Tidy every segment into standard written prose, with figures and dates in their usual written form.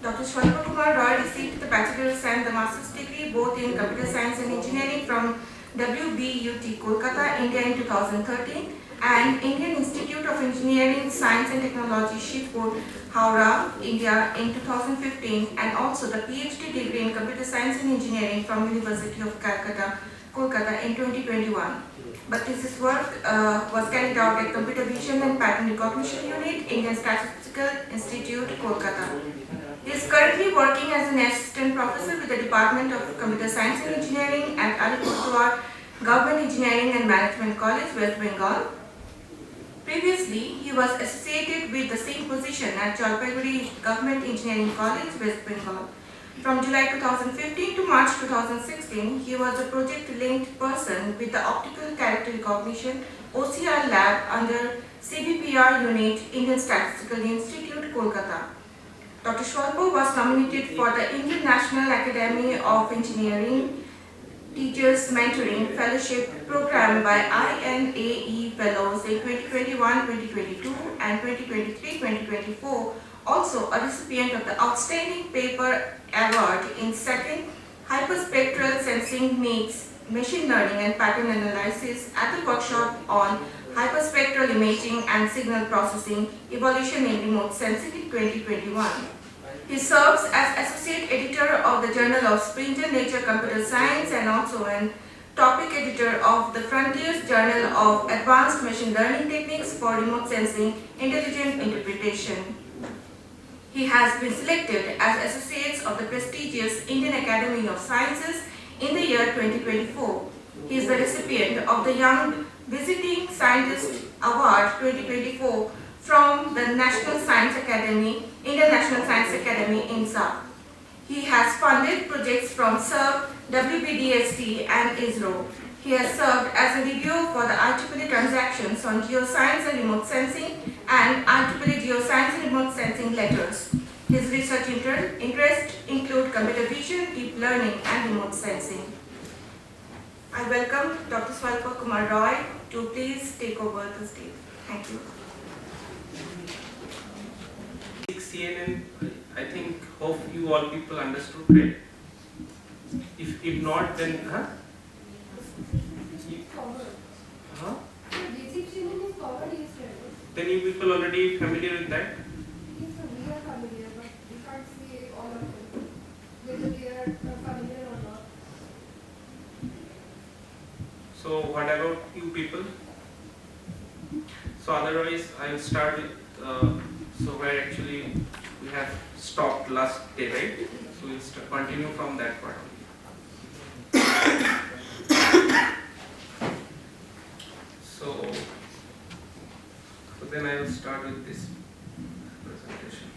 Dr. Swalpa Kumar Roy received the bachelor's and the master's degree both in computer science and engineering from WBUT Kolkata, India in 2013 and Indian Institute of Engineering, Science and Technology, Shivpur, Howrah, India in 2015 and also the PhD degree in computer science and engineering from University of Calcutta, Kolkata in 2021. But thesis work was carried out at Computer Vision and Pattern Recognition Unit, Indian Statistical Institute, Kolkata. He is currently working as an assistant professor with the Department of Computer Science and Engineering at Alipurduar Govt Engineering and Management College, West Bengal. Previously, he was associated with the same position at Jalpaiguri Government Engineering College, West Bengal. From July 2015 to March 2016, he was a project-linked person with the Optical Character Recognition OCR lab under CBPR Unit, Indian Statistical Institute, Kolkata. Dr. Swalpa was nominated for the Indian National Academy of Engineering Teachers Mentoring Fellowship Program by INAE Fellows in 2021-2022 and 2023-2024. Also a recipient of the Outstanding Paper Award in second Hyperspectral Sensing Meets Machine Learning and Pattern Analysis at the workshop on Hyperspectral Imaging and Signal Processing Evolution in Remote Sensing in 2021. He serves as Associate Editor of the Journal of Springer Nature Computer Science and also an Topic Editor of the Frontiers Journal of Advanced Machine Learning Techniques for Remote Sensing Intelligent Interpretation. He has been selected as Associates of the prestigious Indian Academy of Sciences in the year 2024. He is the recipient of the Young Visiting Scientist Award 2024 from the National Science Academy, Indian National Science Academy, INSA. He has funded projects from SERB, WBDST and ISRO. He has served as a reviewer for the IEEE transactions on geoscience and remote sensing and IEEE geoscience and remote sensing letters. His research interests include computer vision, deep learning and remote sensing. I welcome Dr. Swalpa Kumar Roy to please take over the stage. Thank you. CNN, I think, hope you all people understood, right? If not, then, Then you people already familiar with that? Yes, sir, we are familiar, but we can't see all of them, whether they are familiar or not. So what about you people? So otherwise, I will start with, so where actually we have stopped last day, right? So we'll continue from that part. So then I will start with this presentation.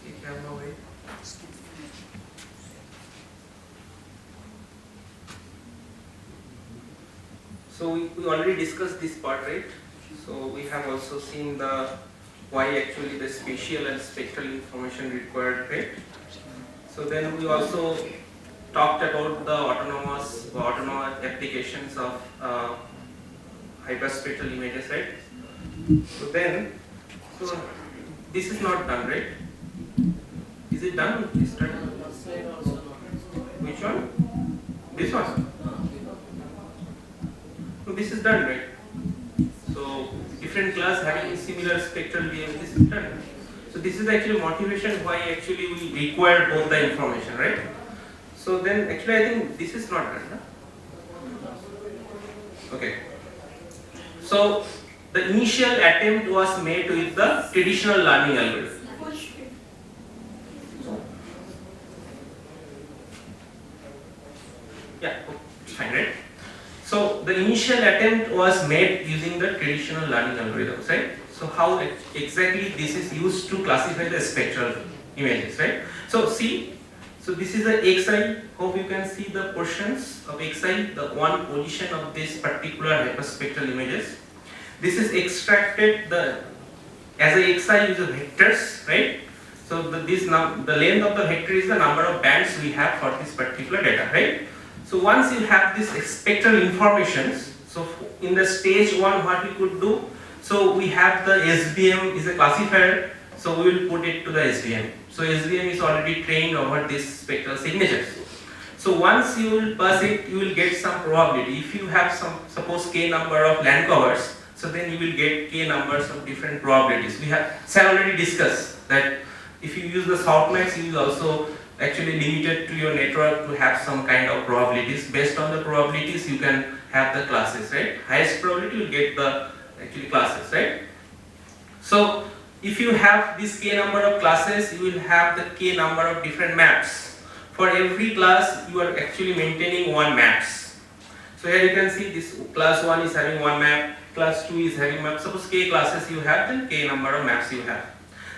Take camera away. So we already discussed this part, right? So we have also seen the why actually the spatial and spectral information required, right? So then we also talked about the autonomous applications of hyperspectral images, right? So this is not done, right? Is it done? This study? Which one? This one? So this is done, right? So different class having similar spectral behavior, this is done. So this is actually motivation why actually we require both the information, right? So then actually I think this is not done. Huh? Okay. So the initial attempt was made with the traditional learning algorithm. Yeah, fine, right? So the initial attempt was made using the traditional learning algorithms, right? So how exactly this is used to classify the spectral images, right? So see, so this is a XI. Hope you can see the portions of XI, the one position of this particular hyperspectral images. This is extracted as a XI uses vectors, right? So the length of the vector is the number of bands we have for this particular data, right? So once you have this spectral informations, so in the stage 1 what we could do, so we have the SVM is a classifier, so we will put it to the SVM. So SVM is already trained over this spectral signatures. So once you will pass it, you will get some probability. If you have some, suppose k number of land covers, so then you will get k numbers of different probabilities. We have already discussed that if you use the softmax, you will also actually limited to your network to have some kind of probabilities. Based on the probabilities, you can have the classes, right? Highest probability, you will get the actually classes, right? So if you have this k number of classes, you will have the k number of different maps. For every class, you are actually maintaining one maps. So here you can see this class 1 is having one map, class 2 is having map. Suppose k classes you have, then k number of maps you have.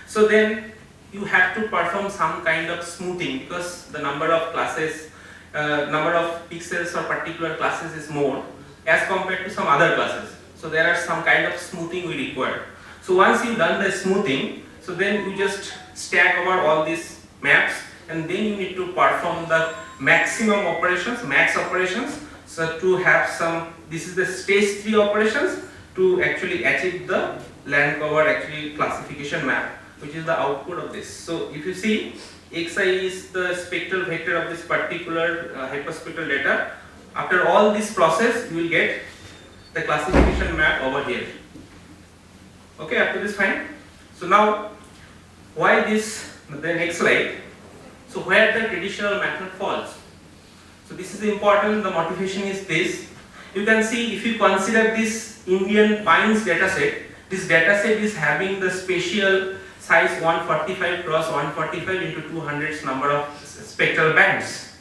So then you have to perform some kind of smoothing because the number of classes, number of pixels or particular classes is more as compared to some other classes. So there are some kind of smoothing we require. So once you done the smoothing, so then you just stack over all these maps and then you need to perform the maximum operations, max operations. So to have some, this is the stage 3 operations to actually achieve the land cover actually classification map, which is the output of this. So if you see, xi is the spectral vector of this particular hyperspectral data. After all this process, you will get the classification map over here. Okay, up to this fine. So now, why this? The next slide. So where the traditional method falls. So this is important. The motivation is this. You can see if you consider this Indian pines dataset, this dataset is having the spatial size 145 cross 145 into 200 number of spectral bands.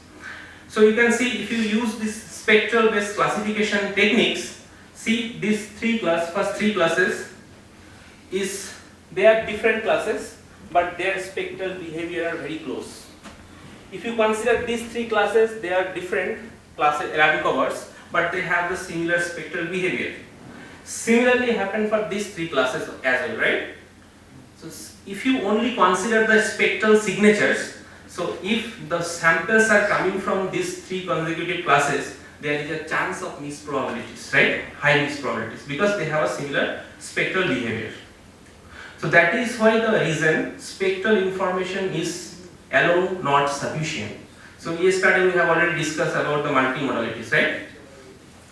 So you can see if you use this spectral based classification techniques, see these first three classes is, they are different classes but their spectral behavior are very close. If you consider these three classes, they are different classes, land covers, but they have the similar spectral behavior. Similarly happen for these three classes as well, right? So if you only consider the spectral signatures, so if the samples are coming from these three consecutive classes, there is a chance of miss probabilities, right? High miss probabilities because they have a similar spectral behavior. So that is why the reason spectral information is alone not sufficient. So yesterday we have already discussed about the multimodalities, right?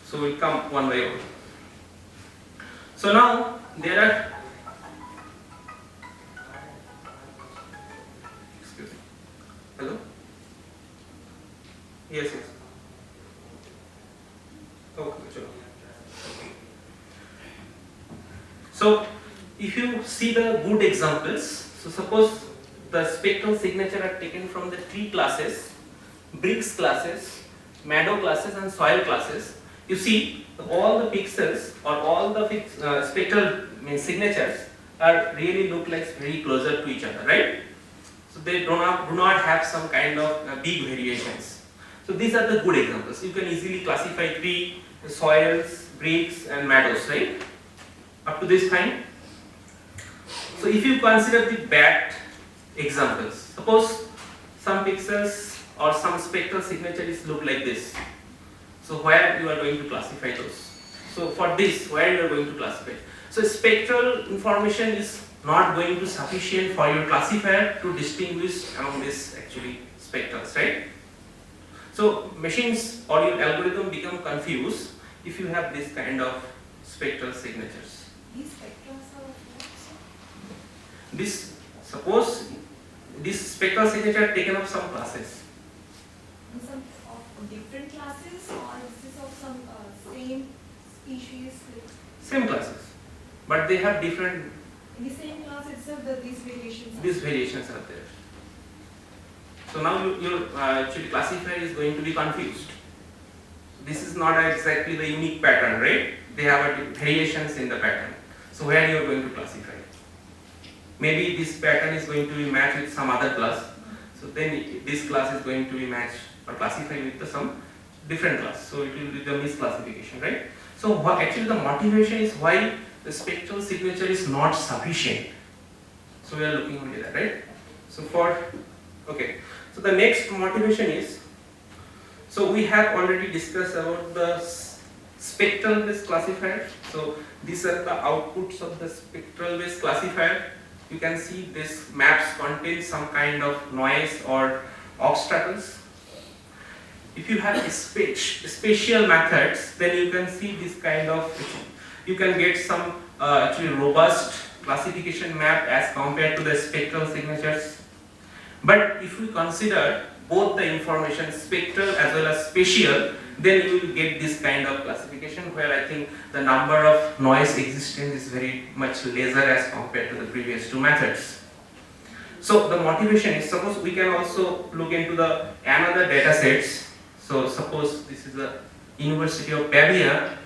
So we'll come one by one. So now there are, excuse me, hello? Yes, yes. Okay, chalo. So if you see the good examples, so suppose the spectral signature are taken from the tree classes, bricks classes, meadow classes and soil classes. You see all the pixels or all the spectral signatures are really look like very closer to each other, right? So they do not have some kind of big variations. So these are the good examples. You can easily classify tree, soils, bricks and meadows, right? Up to this time. So if you consider the bad examples, suppose some pixels or some spectral signatures look like this. So where you are going to classify those? So for this, where you are going to classify? So spectral information is not going to sufficient for your classifier to distinguish among these actually spectrals, right? So machines or your algorithm become confused if you have this kind of spectral signatures. These spectrals are what? This, suppose this spectral signature taken of some classes. Some of different classes, or is this of some same species? Same classes, but they have different. In the same class itself, these variations. These variations are there. So now your actually classifier is going to be confused. This is not exactly the unique pattern, right? They have variations in the pattern. So where you are going to classify? Maybe this pattern is going to be matched with some other class. So then this class is going to be matched or classified with some different class. So it will be the misclassification, right? So actually the motivation is why the spectral signature is not sufficient. So we are looking only that, right? So okay. So the next motivation is, So we have already discussed about the spectral based classifier. So these are the outputs of the spectral based classifier. You can see this maps contain some kind of noise or obstacles. If you have spatial methods, then you can see this kind of, you can get some actually robust classification map as compared to the spectral signatures. But if we consider both the information spectral as well as spatial, then you will get this kind of classification where I think the number of noise existence is very much lesser as compared to the previous two methods. So the motivation is, suppose we can also look into the another data sets. So suppose this is the University of Pavia.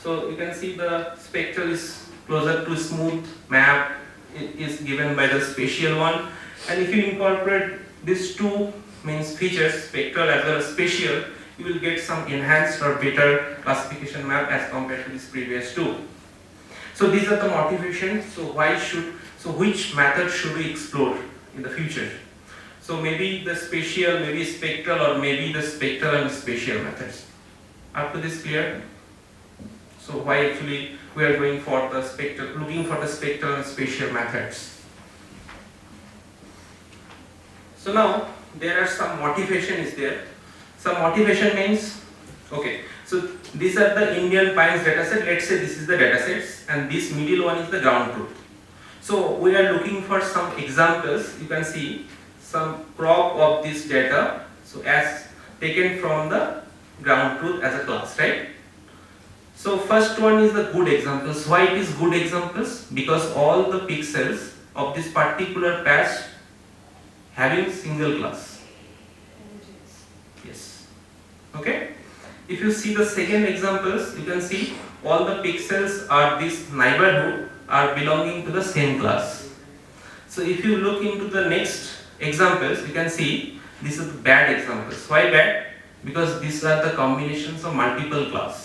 So you can see the spectral is closer to smooth map, it is given by the spatial one. And if you incorporate these two means features, spectral as well as spatial, you will get some enhanced or better classification map as compared to this previous two. So these are the motivations. So which method should we explore in the future? So maybe the spatial, maybe spectral, or maybe the spectral and spatial methods. Up to this clear? So why actually we are going for the spectral, looking for the spectral and spatial methods. So now there are some motivation is there. Some motivation means, okay, so these are the Indian Pines dataset. Let's say this is the datasets and this middle one is the ground truth. So we are looking for some examples. You can see some crop of this data, so as taken from the ground truth as a class, right? So first one is the good examples. Why it is good examples? Because all the pixels of this particular patch having single class. Yes. Okay. If you see the second examples, you can see all the pixels are this neighborhood are belonging to the same class. So if you look into the next examples, you can see these are the bad examples. Why bad? Because these are the combinations of multiple class.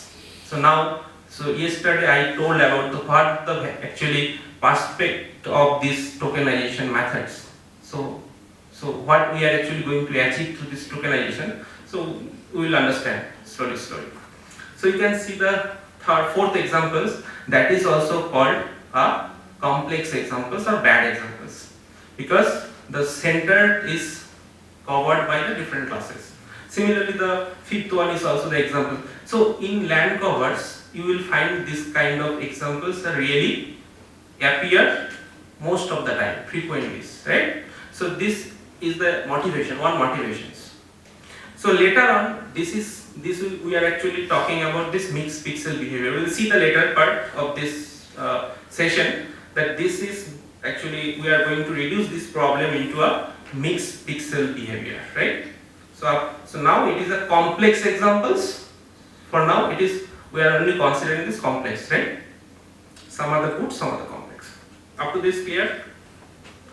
So yesterday I told about what the actually perspective of these tokenization methods. So what we are actually going to achieve through this tokenization. So we will understand slowly. So you can see the fourth examples, that is also called complex examples or bad examples, because the center is covered by the different classes. Similarly, the fifth one is also the example. So in land covers, you will find this kind of examples that really appear most of the time, frequently, right? So this is the motivation, one motivations. So later on, we are actually talking about this mixed pixel behavior. We will see the later part of this session that this is actually, we are going to reduce this problem into a mixed pixel behavior, right? So now it is a complex examples. For now it is, we are only considering this complex, right? Some are the good, some are the complex. Up to this clear?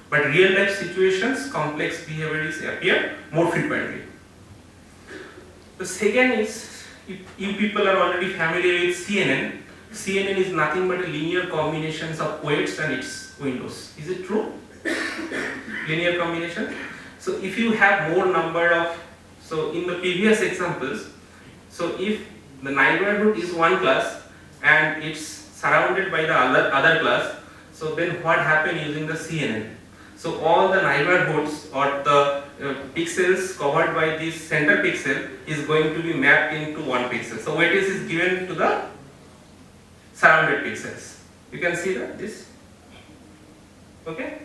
But real life situations, complex behaviors appear more frequently. The second is, if you people are already familiar with CNN. CNN is nothing but a linear combinations of weights and its windows. Is it true? Linear combination. So if you have more number of, so in the previous examples, so if the neighborhood is one class and it's surrounded by the other class, so then what happened using the CNN? So all the neighborhoods or the pixels covered by this center pixel is going to be mapped into one pixel. So weightage is given to the surrounded pixels. You can see that this. Okay.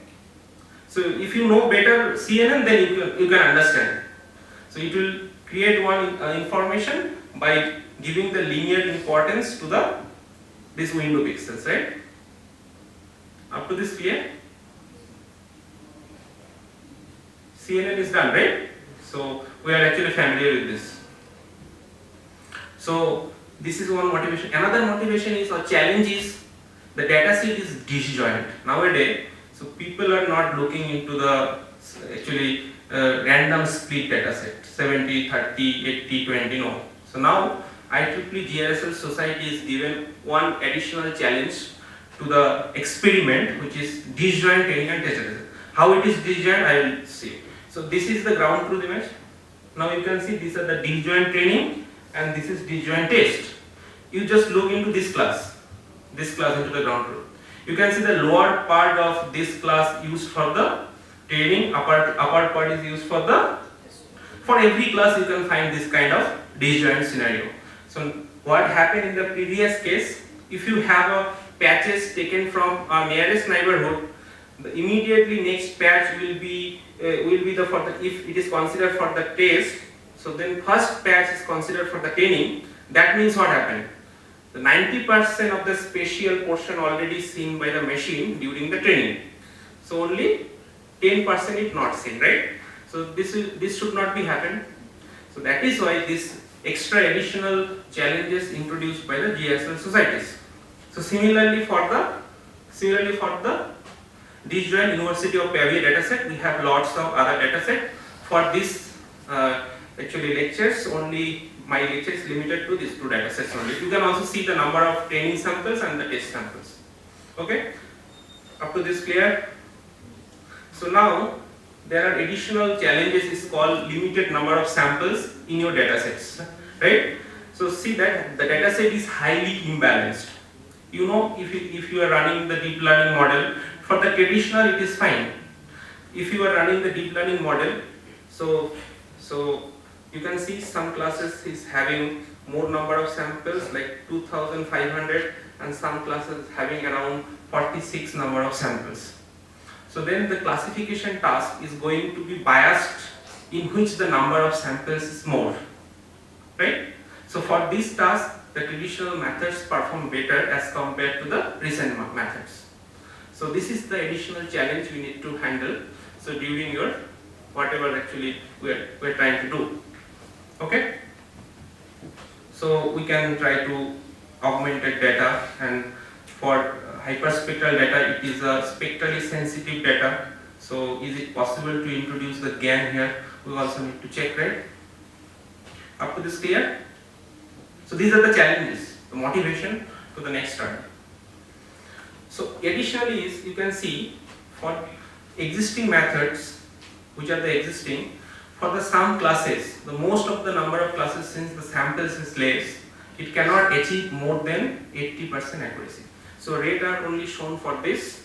So if you know better CNN, then you can understand. So it will create one information by giving the linear importance to this window pixels, right? Up to this clear? CNN is done, right? So we are actually familiar with this. So this is one motivation. Another motivation is, or challenge is, the data set is disjoint. Nowadays, so people are not looking into the actually random split data set, 70, 30, 80, 20, no. So now IEEE GRSL Society is given one additional challenge to the experiment, which is disjoint training and test data set. How it is disjoint, I will see. So this is the ground truth image. Now you can see these are the disjoint training and this is disjoint test. You just look into this class into the ground truth. You can see the lower part of this class used for the training, upper part is used for the, for every class you can find this kind of disjoint scenario. So what happened in the previous case, if you have a patches taken from a nearest neighborhood, the immediately next patch will be the for the, if it is considered for the test, so then first patch is considered for the training. That means what happened? The 90% of the spatial portion already seen by the machine during the training. So only 10% is not seen, right? So this should not be happen. So that is why this extra additional challenges introduced by the GSL societies. So similarly for the disjoint University of Pavia dataset, we have lots of other dataset. For this actually lectures, only my lecture is limited to these two datasets only. You can also see the number of training samples and the test samples. Okay, up to this clear? So now there are additional challenges is called limited number of samples in your datasets, right? So see that the dataset is highly imbalanced. You know, if you are running the deep learning model, for the traditional it is fine. If you are running the deep learning model, so you can see some classes is having more number of samples like 2500 and some classes having around 46 number of samples. So then the classification task is going to be biased in which the number of samples is more, right? So for this task, the traditional methods perform better as compared to the recent methods. So this is the additional challenge we need to handle. So during your whatever actually we're trying to do. Okay. So we can try to augmented data, and for hyperspectral data it is a spectrally sensitive data. So is it possible to introduce the GAN here? We also need to check, right? Up to this clear? So these are the challenges, the motivation to the next study. So additionally is you can see for existing methods, which are the existing, for the some classes, the most of the number of classes, since the samples is less, it cannot achieve more than 80% accuracy. So rate are only shown for this,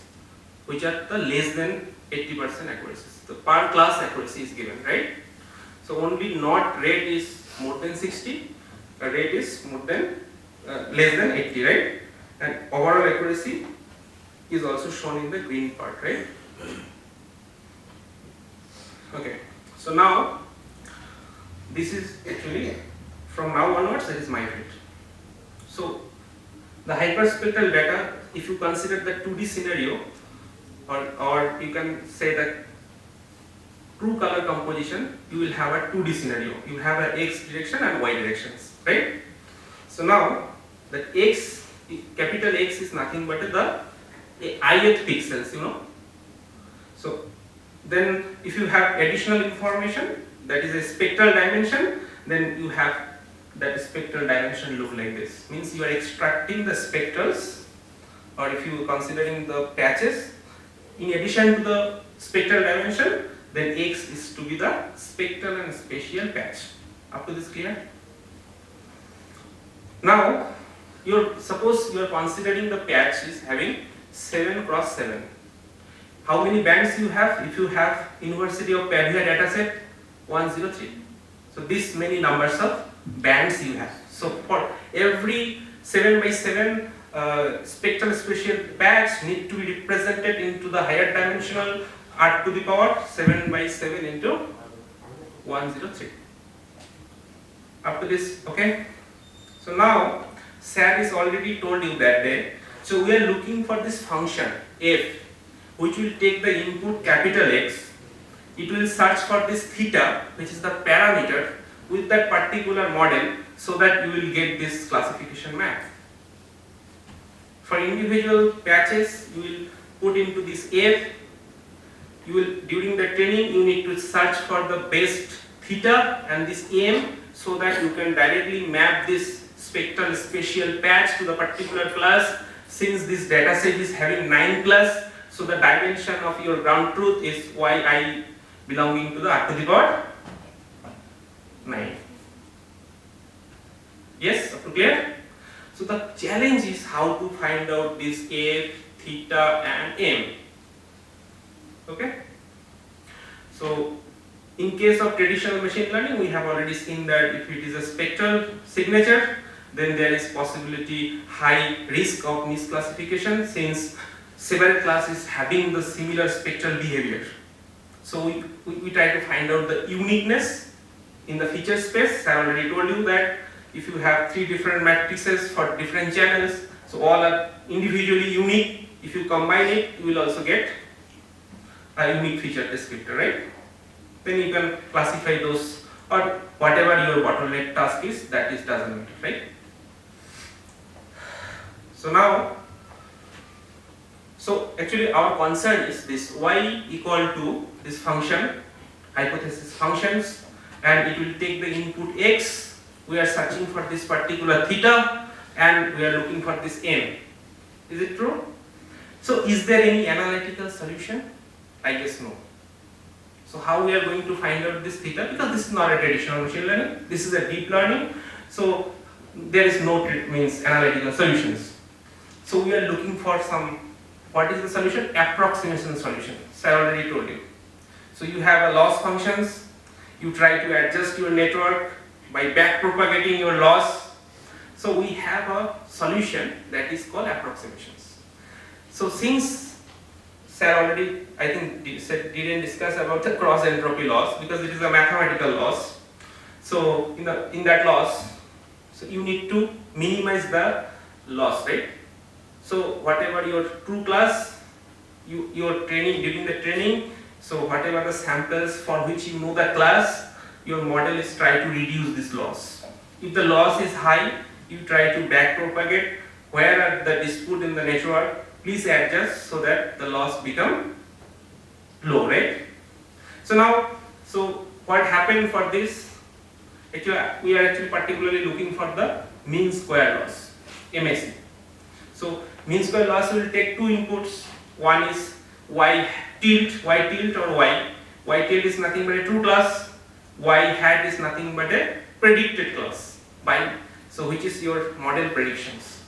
which are the less than 80% accuracy. The per class accuracy is given, right? So only not rate is more than 60, rate is more than less than 80, right? And overall accuracy is also shown in the green part, right? Okay, so now this is actually from now onwards that is my rate. So the hyperspectral data, if you consider the 2D scenario, or you can say that true color composition, you will have a 2D scenario. You have a X direction and Y directions, right? So now the X, capital X is nothing but the ith pixels, you know. So then if you have additional information, that is a spectral dimension, then you have that spectral dimension look like this. Means you are extracting the spectrals, or if you are considering the patches, in addition to the spectral dimension, then X is to be the spectral and spatial patch. Up to this clear? Now, suppose you are considering the patch is having 7 cross 7. How many bands you have? If you have University of Pavia dataset 103. So this many numbers of bands you have. So for every 7 by 7 spectral spatial patch need to be represented into the higher dimensional r to the power 7 by 7 into 103. Up to this, okay? So now SAT is already told you that day. So we are looking for this function f, which will take the input capital X. It will search for this theta, which is the parameter, with that particular model, so that you will get this classification map. For individual patches, you will put into this f. You will, during the training, you need to search for the best theta and this m, so that you can directly map this spectral spatial patch to the particular class. Since this data set is having 9 class, so the dimension of your ground truth is yi belonging to the r to the power 9. Yes, up to clear? So the challenge is how to find out this f, theta and m. Okay? So in case of traditional machine learning, we have already seen that if it is a spectral signature, then there is possibility high risk of misclassification since several classes having the similar spectral behavior. So we try to find out the uniqueness in the feature space. I already told you that if you have 3 different matrices for different channels, so all are individually unique. If you combine it, you will also get a unique feature descriptor, right? Then you can classify those, or whatever your bottleneck task is, that is doesn't matter, right? So now, so actually our concern is this y equal to this function, hypothesis functions, and it will take the input x. We are searching for this particular theta and we are looking for this m. Is it true? So is there any analytical solution? I guess no. So how we are going to find out this theta? Because this is not a traditional machine learning, this is a deep learning. So there is no analytical solutions. So we are looking for some, what is the solution? Approximation solution. So I already told you. So you have a loss functions, you try to adjust your network by back propagating your loss. So we have a solution that is called approximations. So since Sir already, I think, didn't discuss about the cross entropy loss because it is a mathematical loss. So in that loss, so you need to minimize the loss, right? So whatever your true class, your training during the training, so whatever the samples for which you know the class, your model is try to reduce this loss. If the loss is high, you try to back propagate. Where are the dispute in the network, please adjust so that the loss become low, right? So now, so what happened for this? Actually, we are actually particularly looking for the mean square loss, MSE. So mean square loss will take 2 inputs. One is y tilt or y. Y tilt is nothing but a true class. Y hat is nothing but a predicted class by, so which is your model predictions.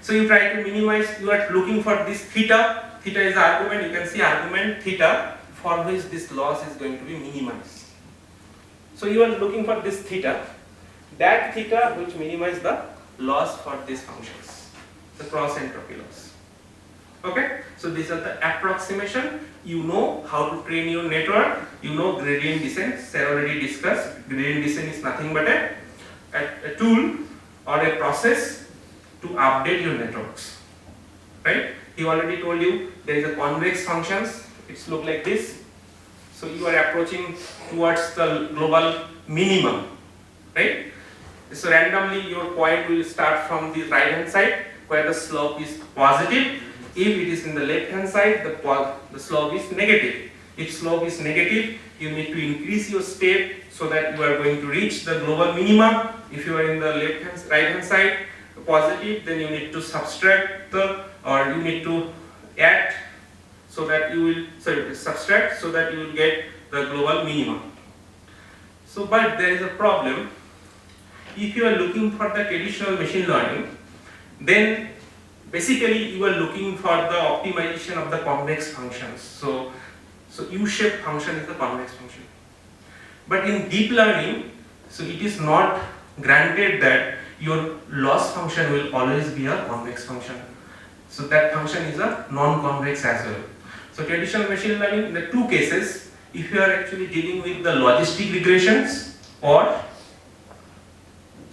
So you try to minimize, you are looking for this theta. Theta is the argument, you can see argument theta for which this loss is going to be minimized. So you are looking for this theta, that theta which minimize the loss for these functions, the cross entropy loss. Okay, so these are the approximation. You know how to train your network. You know gradient descent. Sir already discussed. Gradient descent is nothing but a tool or a process to update your networks. Right? He already told you there is a convex functions. It's look like this. So you are approaching towards the global minimum. Right? So randomly your point will start from the right hand side where the slope is positive. If it is in the left hand side, the slope is negative. If slope is negative, you need to increase your step so that you are going to reach the global minimum. If you are in the right hand side, positive, then you need to subtract or you need to add so that you will subtract so that you will get the global minimum. So, but there is a problem. If you are looking for the traditional machine learning, then basically you are looking for the optimization of the convex functions. So U-shaped function is the convex function. But in deep learning, so it is not granted that your loss function will always be a convex function. So that function is a non-convex as well. So traditional machine learning, in the 2 cases, if you are actually dealing with the logistic regressions or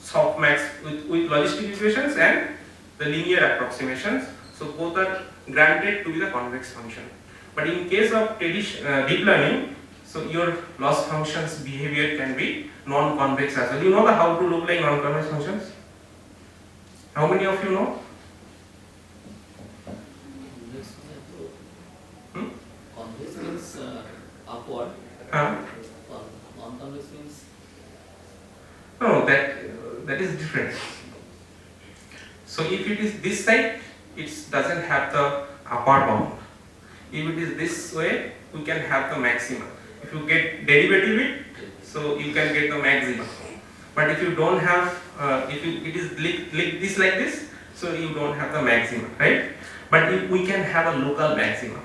softmax with logistic regressions and the linear approximations, so both are granted to be the convex function. But in case of deep learning, so your loss functions behavior can be non-convex as well. You know how to look like non-convex functions? How many of you know? Convex means upward. Non-convex means No, that is different. So if it is this side, it doesn't have the upper bound. If it is this way, we can have the maximum. If you get derivative it, so you can get the maximum. But if you don't have, it is like this, so you don't have the maximum, right? But we can have a local maximum.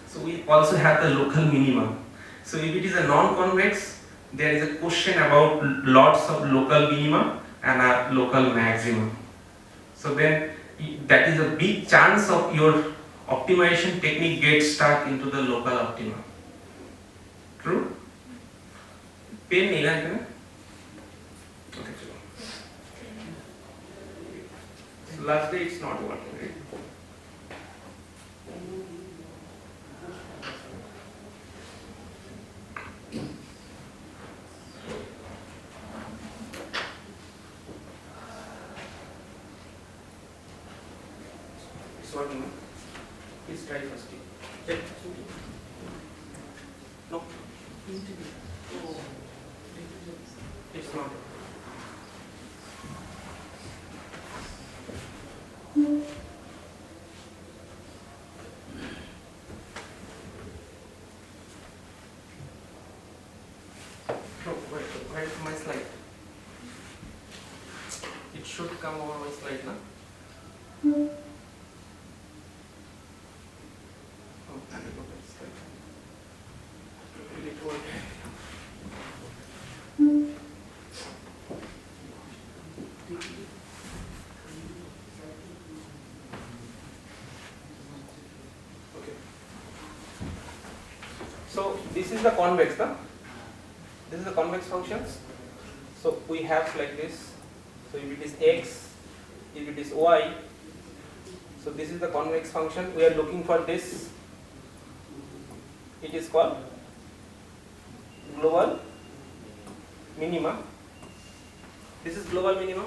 So we also have the local minimum. So if it is a non-convex, there is a question about lots of local minima and a local maximum. So then that is a big chance of your optimization technique gets stuck into the local optima. True? Pen nahi hai na? Okay, chalo. So last day it's not working, right? It's working. Please try first. Check. No. It's not. No, wait for my slide. It should come over my slide now. Oh, I don't know that slide. Will it work? Okay. So this is the convex, no? This is the convex functions. So we have like this. So if it is x, if it is y, so this is the convex function. We are looking for this. It is called global minima. This is global minima.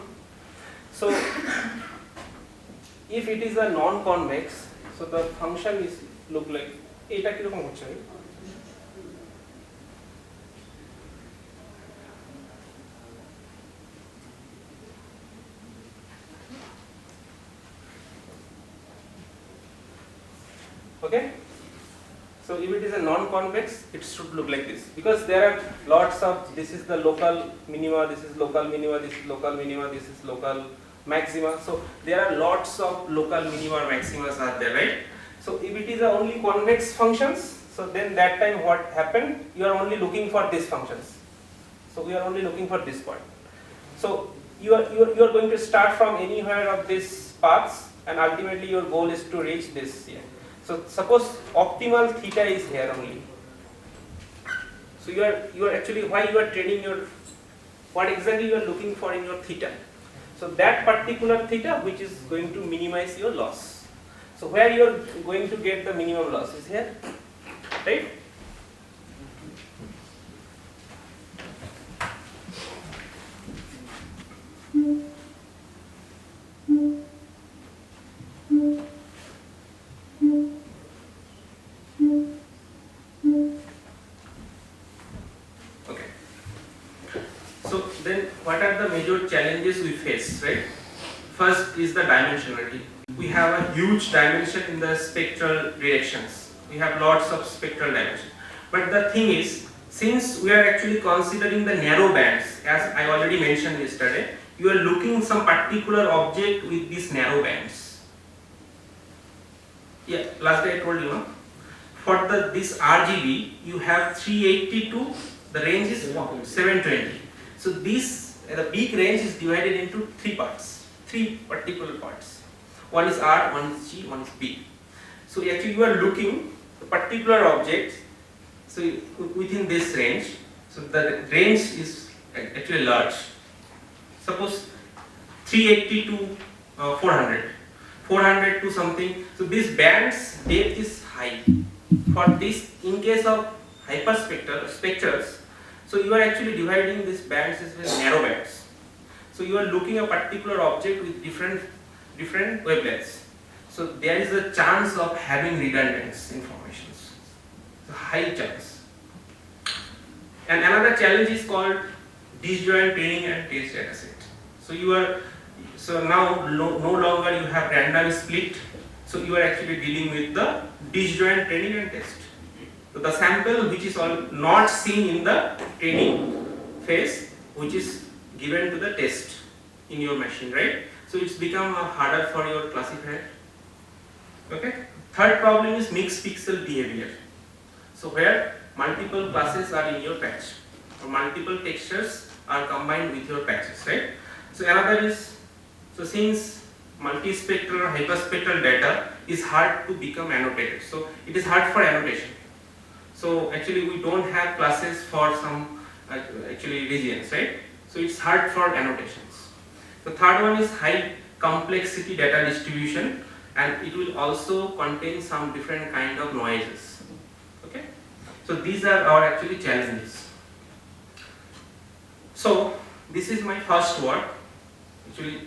So if it is a non-convex, so the function is look like eta kirokom hocche. Okay, so if it is a non-convex, it should look like this, because there are lots of, this is the local minima, this is local minima, this is local minima, this is local maxima. So there are lots of local minima or maximas are there, right? So if it is a only convex functions, so then that time what happened, you are only looking for these functions. So we are only looking for this part. So you are going to start from anywhere of these paths, and ultimately your goal is to reach this here. So suppose optimal theta is here only. So you are actually, why you are training your, what exactly you are looking for in your theta. So that particular theta which is going to minimize your loss. So where you are going to get the minimum loss is here, right? What are the major challenges we face, right? First is the dimensionality. We have a huge dimension in the spectral directions. We have lots of spectral dimension. But the thing is, since we are actually considering the narrow bands, as I already mentioned yesterday, you are looking some particular object with these narrow bands. Yeah, last day I told you, no? For this RGB, you have 380 to, the range is 720. So the big range is divided into three particular parts. One is R, one is G, one is B. So actually you are looking the particular object, so within this range. So the range is actually large. Suppose 380 to 400, 400 to something. So this band's depth is high. For this, in case of hyperspecters, so you are actually dividing these bands as narrow bands. So you are looking at a particular object with different wavelengths. So there is a chance of having redundant informations. So high chance. And another challenge is called disjoint training and test data set. So now no longer you have random split. So you are actually dealing with the disjoint training and test. So the sample which is all not seen in the training phase, which is given to the test in your machine, right? So it's become harder for your classifier. Okay. Third problem is mixed pixel behavior. So where multiple classes are in your patch, or multiple textures are combined with your patches, right? So another is, so since multispectral or hyperspectral data is hard to become annotated, so it is hard for annotation. So actually we don't have classes for some actually regions, right? So it's hard for annotations. The third one is high complexity data distribution, and it will also contain some different kind of noises. Okay, so these are our actually challenges. So this is my first work actually.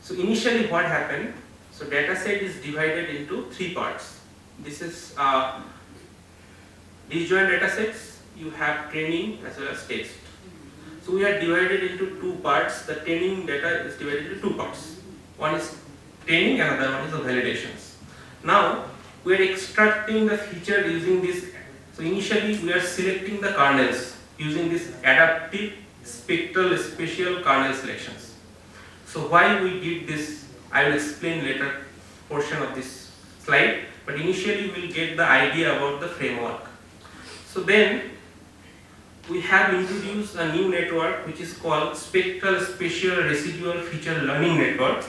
So initially what happened, so data set is divided into three parts. This is disjoint data sets, you have training as well as text. So we are divided into two parts. The training data is divided into two parts. One is training, another one is the validations. Now we are extracting the feature using this. So initially we are selecting the kernels using this adaptive spectral spatial kernel selections. So why we did this, I will explain later portion of this slide, but initially we will get the idea about the framework. So then we have introduced a new network which is called spectral spatial residual feature learning network,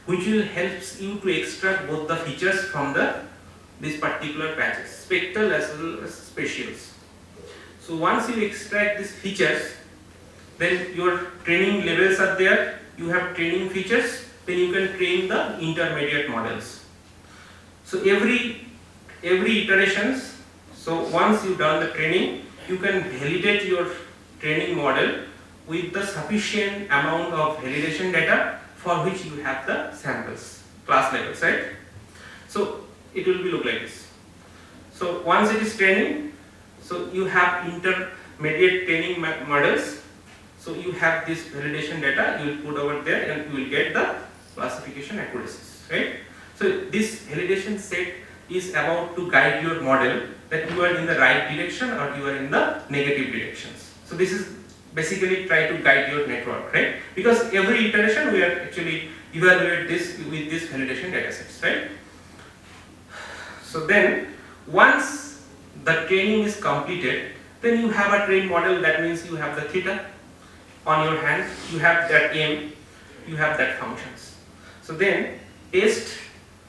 which will help you to extract both the features from this particular patches, spectral as well as spatials. So once you extract these features, then your training levels are there, you have training features, then you can train the intermediate models. So every iterations, so once you done the training, you can validate your training model with the sufficient amount of validation data for which you have the samples, class levels, right? So it will be look like this. So once it is training, so you have intermediate training models. So you have this validation data, you will put over there and you will get the classification accuracies, right? So this validation set is about to guide your model that you are in the right direction or you are in the negative directions. So this is basically try to guide your network, right? Because every iteration we are actually evaluate this with this validation data sets, right? So then once the training is completed, then you have a trained model. That means you have the theta on your hand, you have that m, you have that functions. So then test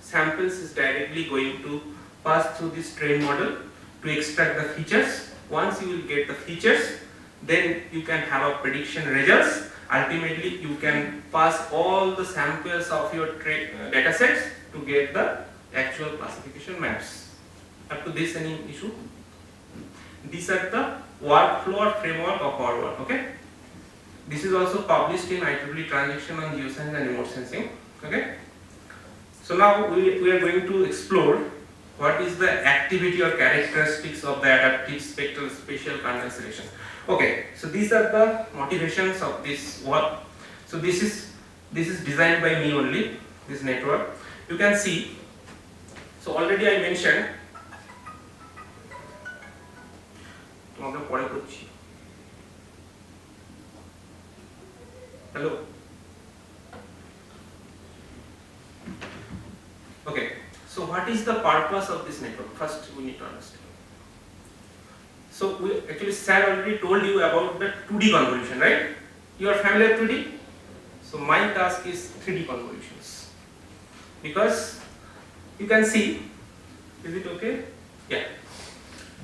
samples is directly going to pass through this trained model to extract the features. Once you will get the features, then you can have a prediction results. Ultimately you can pass all the samples of your data sets to get the actual classification maps. Up to this, any issue? These are the workflow or framework of our work. Okay, this is also published in IEEE Transaction on Geoscience and Remote Sensing. Okay, so now we are going to explore what is the activity or characteristics of the adaptive spectral spatial kernel selection. Okay, so these are the motivations of this work. So this is designed by me only, this network. You can see, so already I mentioned, hello. Okay, so what is the purpose of this network? First we need to understand. So we actually Sir already told you about the 2D convolution, right? You are familiar with 2D? So my task is 3D convolutions. Because you can see, is it okay? Yeah.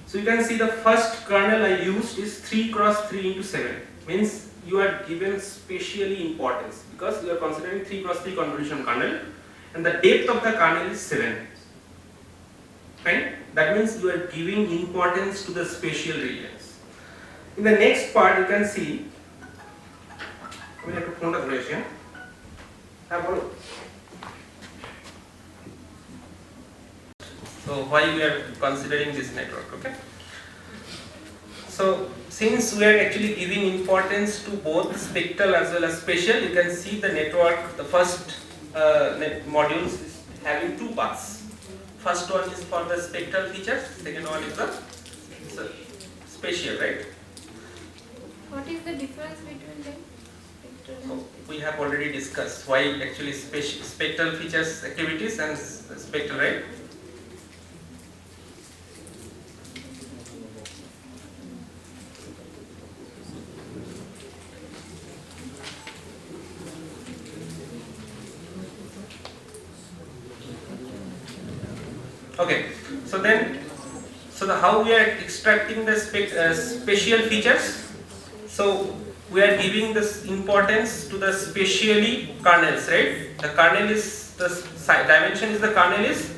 So you can see the first kernel I used is 3 × 3 into 7. Means you are given spatially importance because you are considering 3 × 3 convolution kernel and the depth of the kernel is 7. Fine? That means you are giving importance to the spatial regions. In the next part you can see, we have to phone the duration. So why we are considering this network, okay? So since we are actually giving importance to both spectral as well as spatial, you can see the network, the first modules is having two paths. First one is for the spectral features, second one is the spatial, right? What is the difference between them? Spectral and We have already discussed why actually spectral features activities and spectral, right? Okay, so how we are extracting the spatial features? So we are giving this importance to the spatially kernels, right? The kernel is the dimension is the kernel is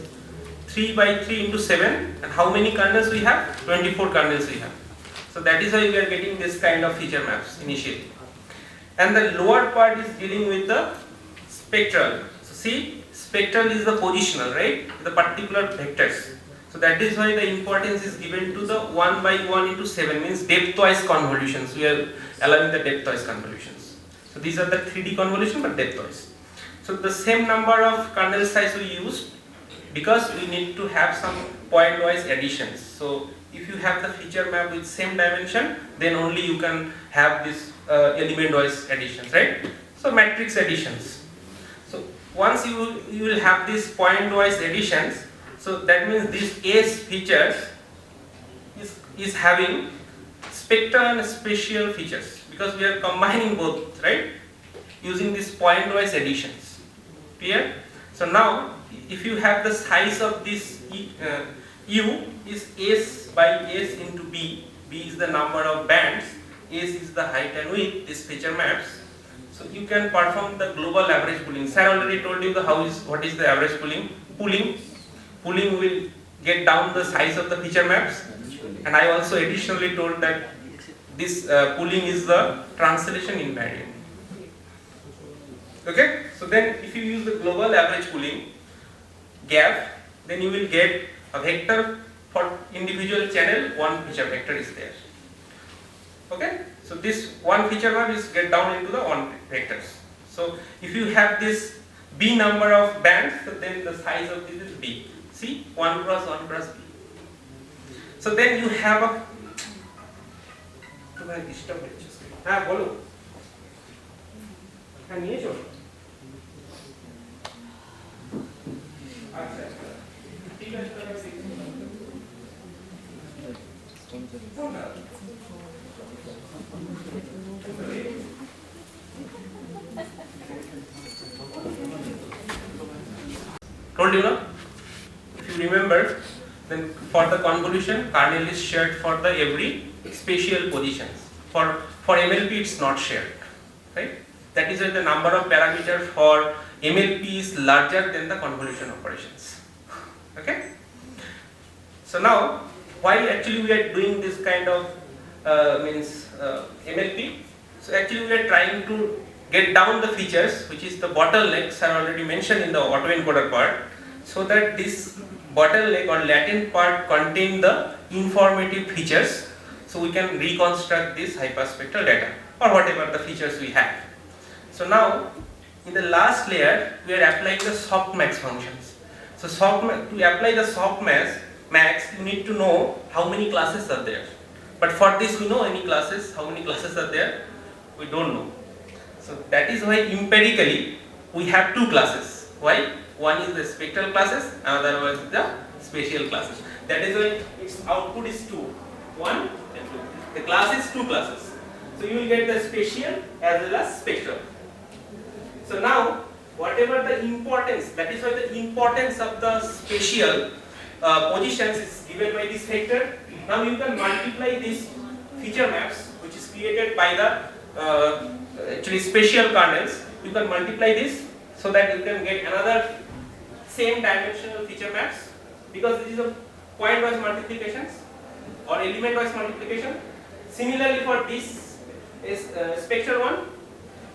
3 by 3 into 7, and how many kernels we have? 24 kernels we have. So that is why we are getting this kind of feature maps initially. And the lower part is dealing with the spectral. So see, spectral is the positional, right? The particular vectors. So that is why the importance is given to the 1 by 1 into 7, means depth-wise convolutions. We are allowing the depth-wise convolutions. So these are the 3D convolution but depth-wise. So the same number of kernel size we used because we need to have some point-wise additions. So if you have the feature map with same dimension, then only you can have this element-wise additions, right? So matrix additions. So once you will have these point-wise additions, so that means these S features is having spectral and spatial features because we are combining both, right? Using these point-wise additions. Clear? So now, if you have the size of this U is S by S into B. B is the number of bands. S is the height and width. These feature maps. So you can perform the global average pooling. Sir already told you what is the average pooling. Pooling will get down the size of the feature maps, and I also additionally told that this pooling is the translation invariant. Okay, so then if you use the global average pooling gap, then you will get a vector for individual channel. One feature vector is there. Okay, so this one feature map is get down into the one vectors. So if you have this B number of bands, so then the size of this is B. See, 1 cross 1 cross B. So then you have a bolo. Told you, no? If you remember, then for the convolution, kernel is shared for the every spatial positions. For MLP, it's not shared, right? That is why the number of parameters for MLP is larger than the convolution operations. Okay? So now, why actually we are doing this kind of MLP? So actually we are trying to get down the features, which is the bottlenecks are already mentioned in the autoencoder part, so that this bottleneck or latent part contain the informative features, so we can reconstruct this hyperspectral data or whatever the features we have. So now in the last layer we are applying the softmax functions. So to apply the softmax, you need to know how many classes are there. But for this we know how many classes are there, we don't know. So that is why empirically we have two classes. Why? One is the spectral classes, another one is the spatial classes. That is why its output is 2. 1 and 2. The class is 2 classes. So you will get the spatial as well as spectral. So now, whatever the importance, that is why the importance of the spatial positions is given by this vector. Now you can multiply these feature maps, which is created by the actually spatial kernels. You can multiply this so that you can get another same dimensional feature maps, because this is a point-wise multiplications or element-wise multiplication. Similarly, for this is spectral one,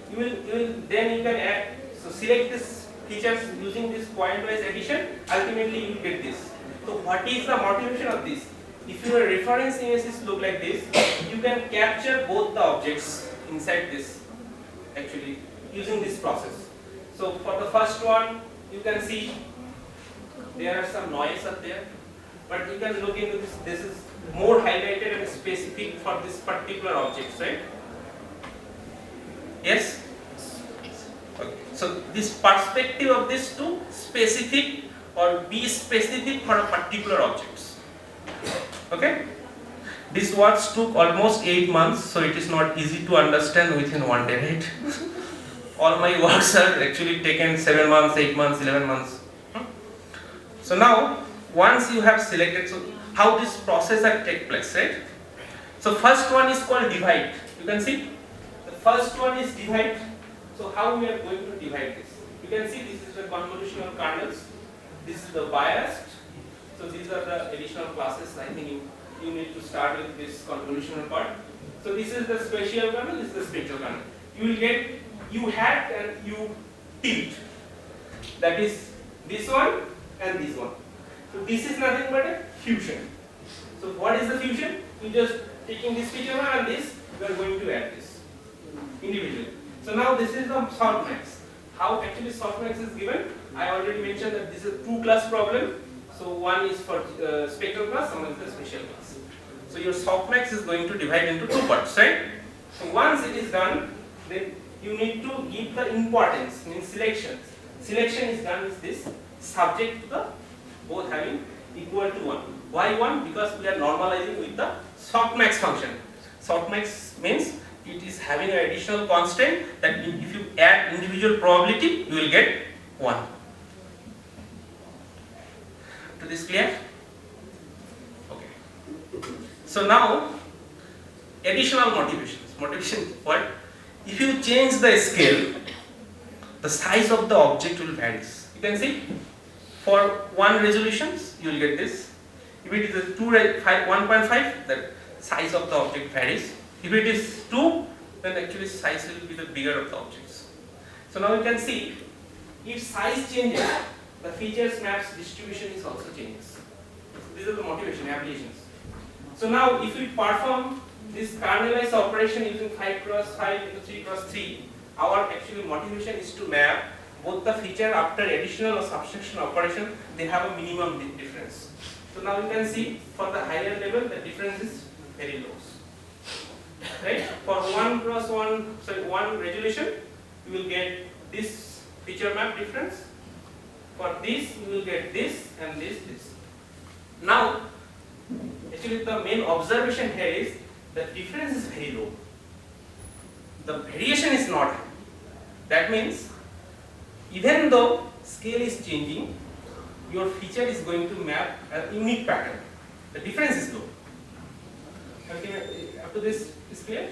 you can add. So select this features using this point-wise addition. Ultimately, you will get this. So what is the motivation of this? If your reference images look like this, you can capture both the objects inside this, actually using this process. So for the first one, you can see there are some noise up there, but you can look into this. This is more highlighted and specific for this particular object, right? Yes? Okay. So this perspective of this to specific or be specific for a particular objects. Okay? This works took almost 8 months, so it is not easy to understand within one day, right? All my works are actually taken 7 months, 8 months, 11 months. So now, once you have selected, so how this process will take place, right? So first one is called divide. You can see, the first one is divide. So how we are going to divide this? You can see this is the convolutional kernels. This is the biased. So these are the additional classes. I think you need to start with this convolutional part. So this is the spatial kernel, this is the spectral kernel. You will get U hat and U tilt. That is this one and this one. So this is nothing but a fusion. So what is the fusion? You just taking this feature and this, we are going to add this individually. So now this is the softmax. How actually softmax is given? I already mentioned that this is a 2-class problem. So one is for spectral class, one is the spatial class. So your softmax is going to divide into 2 parts, right? So once it is done, then you need to give the importance, means selection. Selection is done with this, subject to the both having equal to 1. Why 1? Because we are normalizing with the softmax function. Softmax means it is having an additional constant that if you add individual probability, you will get 1. To this clear? Okay. So now, additional motivations. Motivation what? If you change the scale, the size of the object will vary. You can see, for 1 resolutions, you will get this. If it is a 1.5, the size of the object varies. If it is 2, then actually size will be the bigger of the objects. So now you can see, if size changes, the features maps distribution is also changes. So these are the motivation applications. So now if we perform this kernelized operation using 5 cross 5 into 3 cross 3, our actually motivation is to map both the feature after additional or subtraction operation, they have a minimum difference. So now you can see for the higher level the difference is very low. Right? For 1 cross 1, sorry, 1 resolution, you will get this feature map difference. For this, you will get this and this. Now, actually the main observation here is the difference is very low. The variation is not high. That means, even though scale is changing, your feature is going to map a unique pattern. The difference is low. Okay, up to this is clear?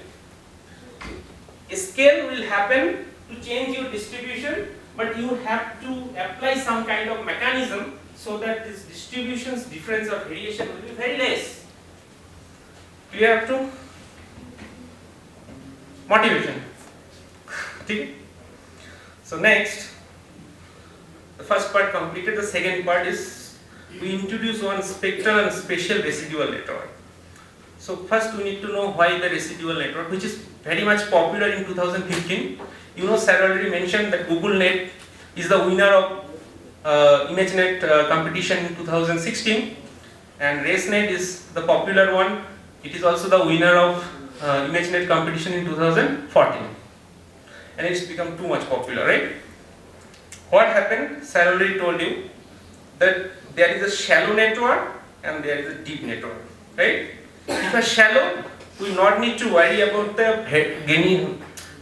A scale will happen to change your distribution, but you have to apply some kind of mechanism so that this distribution's difference or variation will be very less. Clear up to? Motivation. Okay? So next, the first part completed, the second part is we introduce one spectral and spatial residual network. So first we need to know why the residual network, which is very much popular in 2015. You know, sir already mentioned that Google Net is the winner of ImageNet competition in 2016, and RaceNet is the popular one. It is also the winner of ImageNet competition in 2014, and it's become too much popular, right? What happened? Sir already told you that there is a shallow network and there is a deep network, right? If a shallow, we will not need to worry about the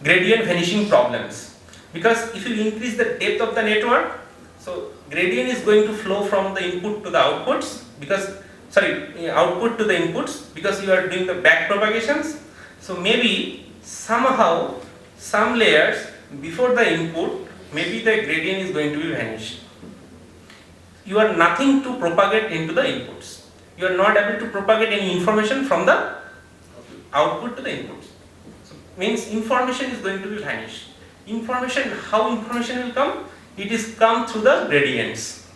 gradient vanishing problems, because if you increase the depth of the network, so gradient is going to flow from the input to the outputs, because output to the inputs, because you are doing the back propagations. So maybe somehow some layers before the input, maybe the gradient is going to be vanished. You are nothing to propagate into the inputs. You are not able to propagate any information from the output to the inputs. So means information is going to be vanished. Information, how information will come? It is come through the gradients.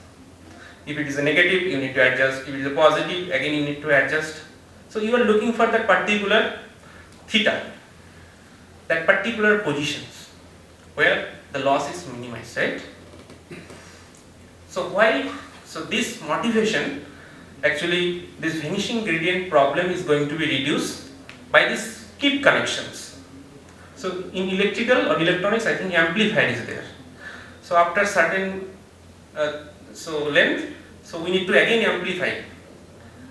If it is a negative, you need to adjust. If it is a positive, again you need to adjust. So you are looking for that particular theta, that particular positions where the loss is minimized, right? So why So this motivation, actually this vanishing gradient problem is going to be reduced by these skip connections. So in electrical or electronics, I think amplifier is there. So after certain length, so we need to again amplify.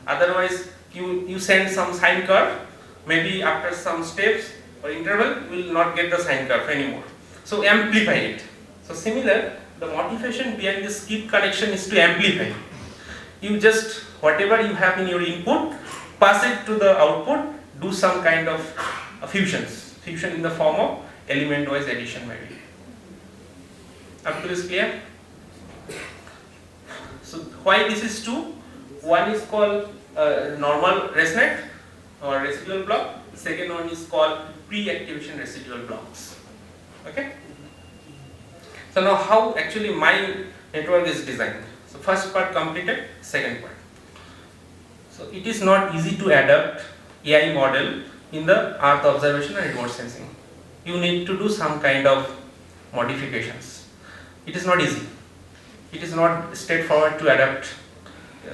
Otherwise, you send some sine curve, maybe after some steps or interval, you will not get the sine curve anymore. So amplify it. So similar, the motivation behind the skip connection is to amplify. You just, whatever you have in your input, pass it to the output, do some kind of fusion in the form of element-wise addition maybe. Up to this clear? So why this is two? One is called normal resonate or residual block. The second one is called pre-activation residual blocks. Okay? So now how actually my network is designed. So first part completed, second part. So it is not easy to adapt AI model in the earth observation and remote sensing. You need to do some kind of modifications. It is not easy. It is not straightforward to adapt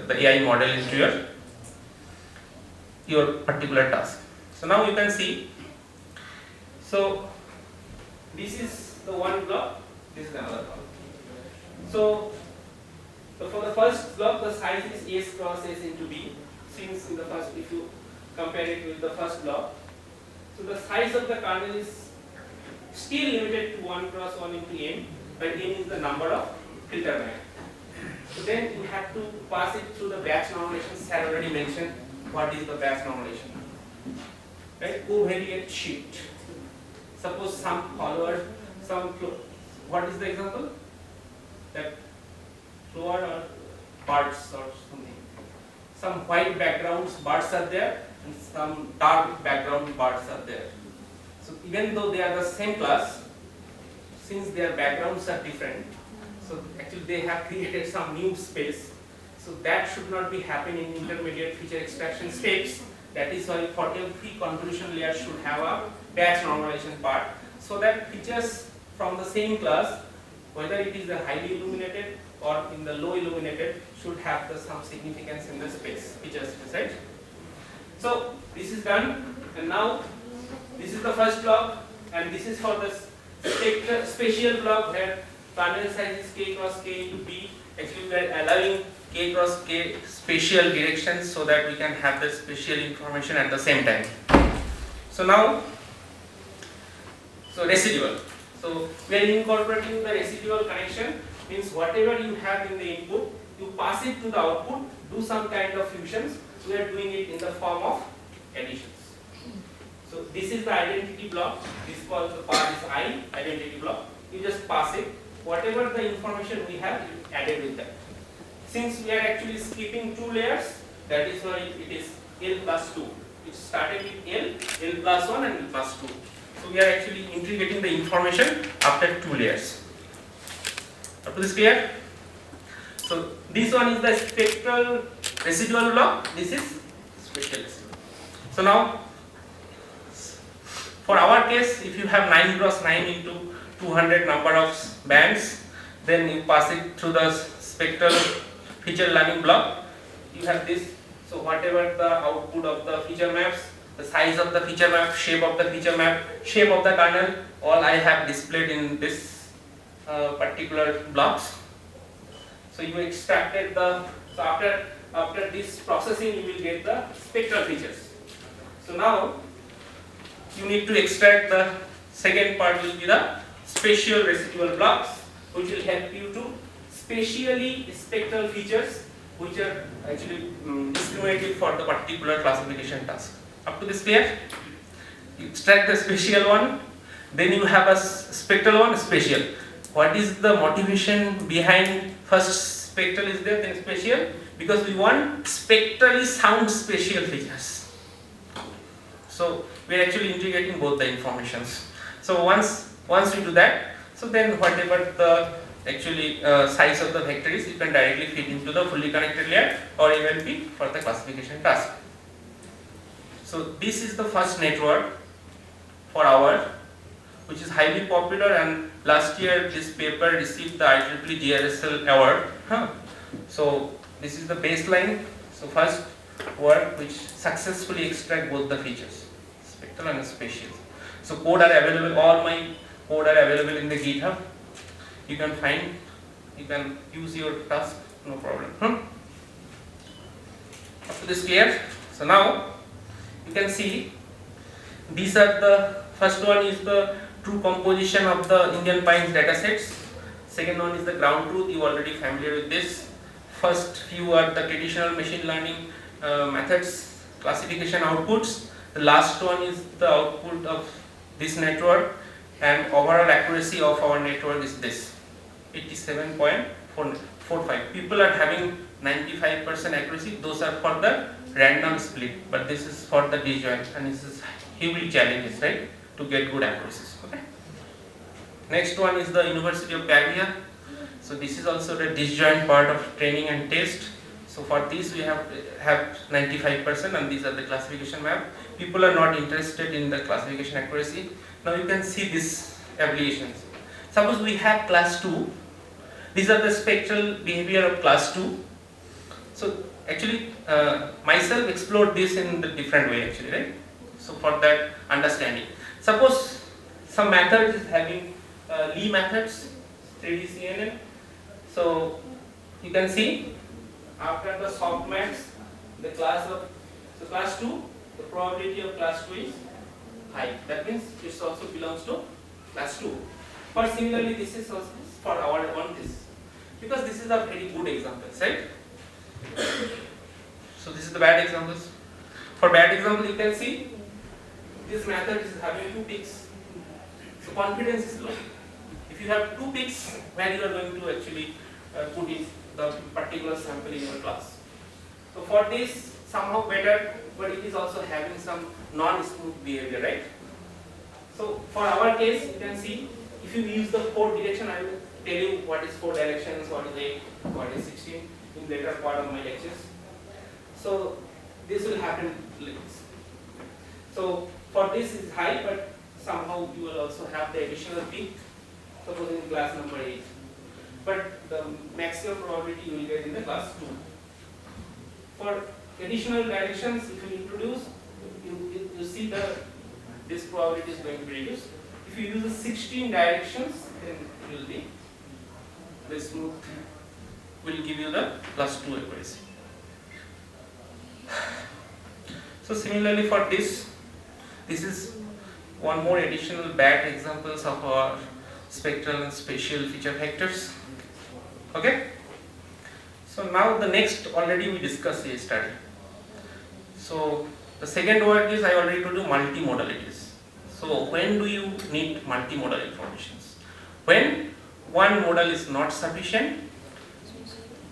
the AI model into your particular task. So now you can see. So this is the one block. This is another block. So for the first block, the size is S cross S into B. Since in the first, if you compare it with the first block, so the size of the kernel is still limited to 1 cross 1 into n, but n is the number of filter bands. So then you have to pass it through the batch normalization. Sir already mentioned what is the batch normalization. Right? Covariate shift. Suppose some follower, what is the example? That flower or birds or something. Some white backgrounds birds are there and some dark background birds are there. So even though they are the same class, since their backgrounds are different, so actually they have created some new space. So that should not be happening in intermediate feature extraction steps. That is why for every convolution layer should have a batch normalization part, so that features from the same class, whether it is the highly illuminated or in the low illuminated, should have some significance in the space, feature space, right? So this is done, and now this is the first block, and this is for the spatial block where kernel size is k cross k into b. Actually, we are allowing k cross k spatial directions so that we can have the spatial information at the same time. So now, so residual. So we are incorporating the residual connection, means whatever you have in the input, you pass it to the output, do some kind of fusions. We are doing it in the form of additions. So this is the identity block. This part is I, identity block. You just pass it. Whatever the information we have, you added with that. Since we are actually skipping 2 layers, that is why it is L plus 2. It started with L plus 1 and L plus 2. So we are actually integrating the information after 2 layers. Up to this clear? So this one is the spectral residual block. This is spatial residual. So now, for our case, if you have 9 cross 9 into 200 number of bands, then you pass it through the spectral feature learning block. You have this. So whatever the output of the feature maps, the size of the feature map, shape of the feature map, shape of the kernel, all I have displayed in this particular blocks. So you extracted the, so after this processing you will get the spectral features. So now you need to extract the second part, will be the spatial residual blocks, which will help you to spatially spectral features which are actually discriminative for the particular classification task. Up to this clear? You extract the spatial one, then you have a spectral one, spatial. What is the motivation behind first spectral is there, then spatial? Because we want spectrally sound spatial features. So we are actually integrating both the informations. So once we do that, so then whatever the actually size of the vector is, you can directly feed into the fully connected layer or even be for the classification task. So this is the first network for our, which is highly popular, and last year this paper received the IEEE GRSL award So this is the baseline. So first work which successfully extract both the features, spectral and spatial. So code are available, all my code are available in the GitHub. You can find, you can use your task, no problem. Up to this clear? So now you can see these are the, first one is the true composition of the Indian Pines datasets. Second one is the ground truth, you already familiar with this. First few are the traditional machine learning methods, classification outputs. The last one is the output of this network, and overall accuracy of our network is this 87.45. People are having 95% accuracy, those are for the random split, but this is for the disjoint, and this is heavily challenges, right, to get good accuracies. Okay. Next one is the University of Pavia. So this is also the disjoint part of training and test. So for this we have 95%, and these are the classification map. People are not interested in the classification accuracy. Now you can see this abbreviations. Suppose we have class 2. These are the spectral behavior of class 2. So actually myself explored this in the different way actually, right? So for that understanding. Suppose some method is having Lee methods, 3D CNN. So you can see after the softmax, the class of, so class 2, the probability of class 2 is high. That means it also belongs to class 2. But similarly, this is also for our one this, because this is a very good example, right? So this is the bad examples. For bad example, you can see this method is having 2 peaks. So confidence is low. If you have 2 peaks, where you are going to actually put in the particular sample in your class. So for this, somehow better, but it is also having some non-smooth behavior, right? So for our case, you can see, if you use the 4 direction, I will tell you what is 4 directions, what is 8, what is 16 in later part of my lectures. So this will happen like this. So for this is high, but somehow you will also have the additional peak, suppose in class number 8. But the maximum probability you will get in the class 2. For additional directions, if you introduce, you see this probability is going to be reduced. If you use the 16 directions, then it will be the smooth, will give you the plus 2 accuracy. So similarly for this is one more additional bad examples of our spectral and spatial feature factors. Okay. So now the next already we discussed yesterday. So the second word is, I already told you, multimodalities. So when do you need multimodal informations? When one model is not sufficient,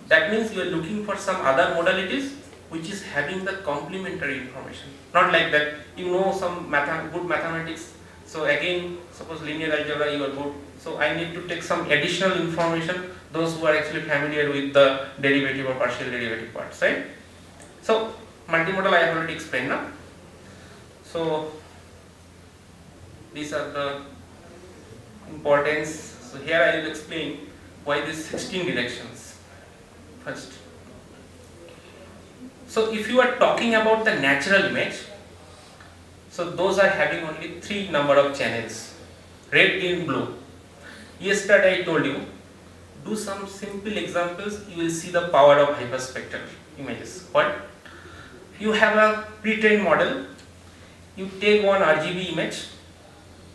that means you are looking for some other modalities which is having the complementary information. Not like that, you know some good mathematics, so again suppose linear algebra you are good, so I need to take some additional information, those who are actually familiar with the derivative or partial derivative parts, right? So multimodal I have already explained now. So these are the importance. So here I will explain why these 16 directions first. So if you are talking about the natural image, so those are having only 3 number of channels, red, green, blue. Yesterday I told you, do some simple examples, you will see the power of hyperspectral images. What? You have a pre-trained model, you take one RGB image,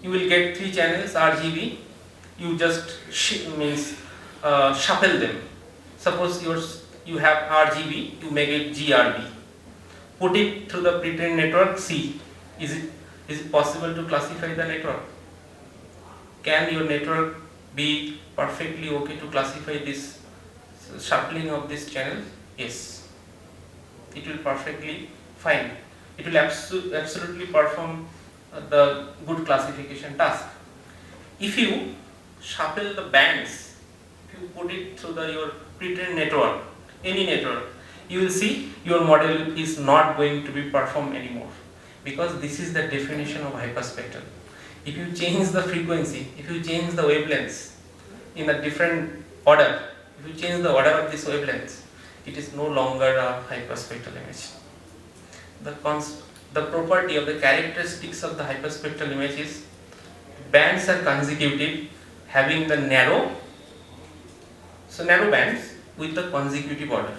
you will get 3 channels RGB, you just shuffle them. Suppose you have RGB, you make it GRB. Put it through the pre-trained network, see, is it possible to classify the network? Can your network be perfectly okay to classify this shuffling of this channel? Yes. It will perfectly fine. It will absolutely perform the good classification task. If you shuffle the bands, if you put it through your pre-trained network, any network, you will see your model is not going to be performed anymore, because this is the definition of hyperspectral. If you change the frequency, if you change the wavelengths in a different order, if you change the order of this wavelengths, it is no longer a hyperspectral image. The property of the characteristics of the hyperspectral image is bands are consecutive, having the narrow bands with the consecutive order.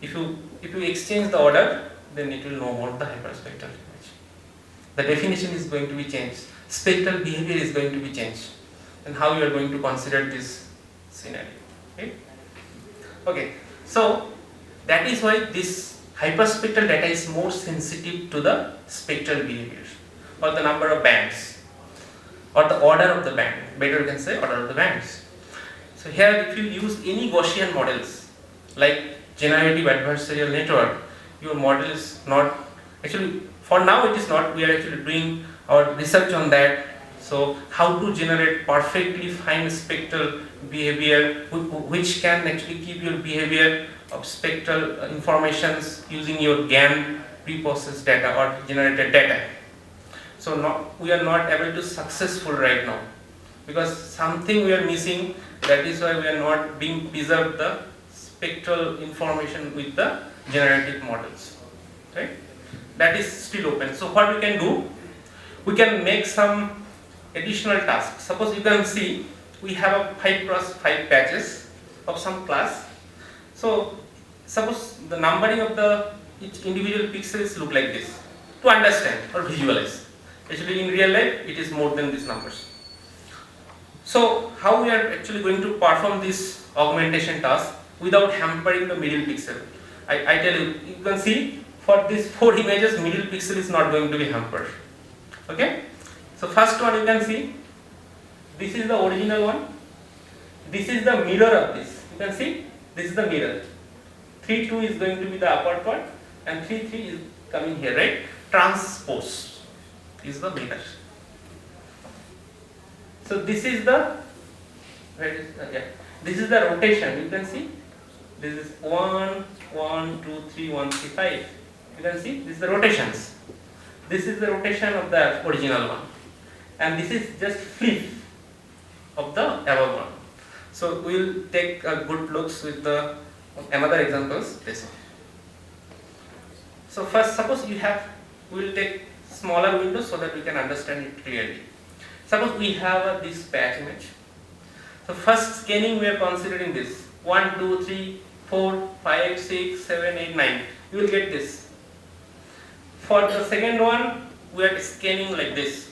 If you exchange the order, then it will no more the hyperspectral image. The definition is going to be changed. Spectral behavior is going to be changed. And how you are going to consider this scenario. Okay. So that is why this hyperspectral data is more sensitive to the spectral behavior or the number of bands or the order of the band. Better you can say order of the bands. So here if you use any Gaussian models like generative adversarial network, your model is not actually, for now it is not, we are actually doing our research on that. So how to generate perfectly fine spectral behavior which can actually keep your behavior of spectral informations using your GAN preprocessed data or generated data. So we are not able to successful right now because something we are missing. That is why we are not being preserved the spectral information with the generative models. Right? That is still open. So what we can do, we can make some additional tasks. Suppose you can see we have a 5x5 patches of some class. So suppose the numbering of the each individual pixels look like this to understand or visualize. Actually in real life it is more than these numbers. So how we are actually going to perform this augmentation task without hampering the middle pixel? I tell you, you can see for these 4 images middle pixel is not going to be hampered. Okay. So first one you can see, this is the original one, this is the mirror of this, you can see this is the mirror, 3-2 is going to be the upper part and 3-3 is coming here, right? Transpose is the mirror. So this is the, this is the rotation, you can see this is 1, 1, 2, 3, 1, 3, 5, you can see this is the rotations, this is the rotation of the original one. And this is just flip of the above one. So we will take a good looks with the another examples. This one. So first, suppose we will take smaller windows so that we can understand it clearly. Suppose we have this patch image. So first scanning we are considering this 1, 2, 3, 4, 5, 6, 7, 8, 9. You will get this. For the second one, we are scanning like this.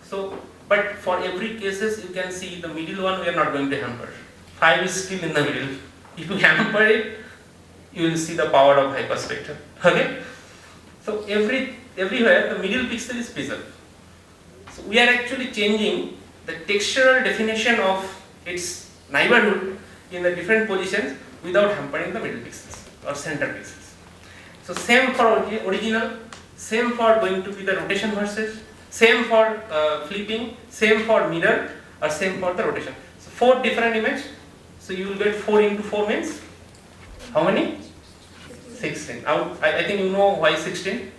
So, but for every cases you can see the middle one we are not going to hamper. 5 is still in the middle. If you hamper it, you will see the power of hyperspectral. Okay. So everywhere the middle pixel is preserved. So we are actually changing the textural definition of its neighborhood in the different positions without hampering the middle pixels or center pixels. So same for original, same for going to be the rotation versus, same for flipping, same for mirror, or same for the rotation. So 4 different images. So you will get 4 into 4 means how many? 16. I think you know why 16.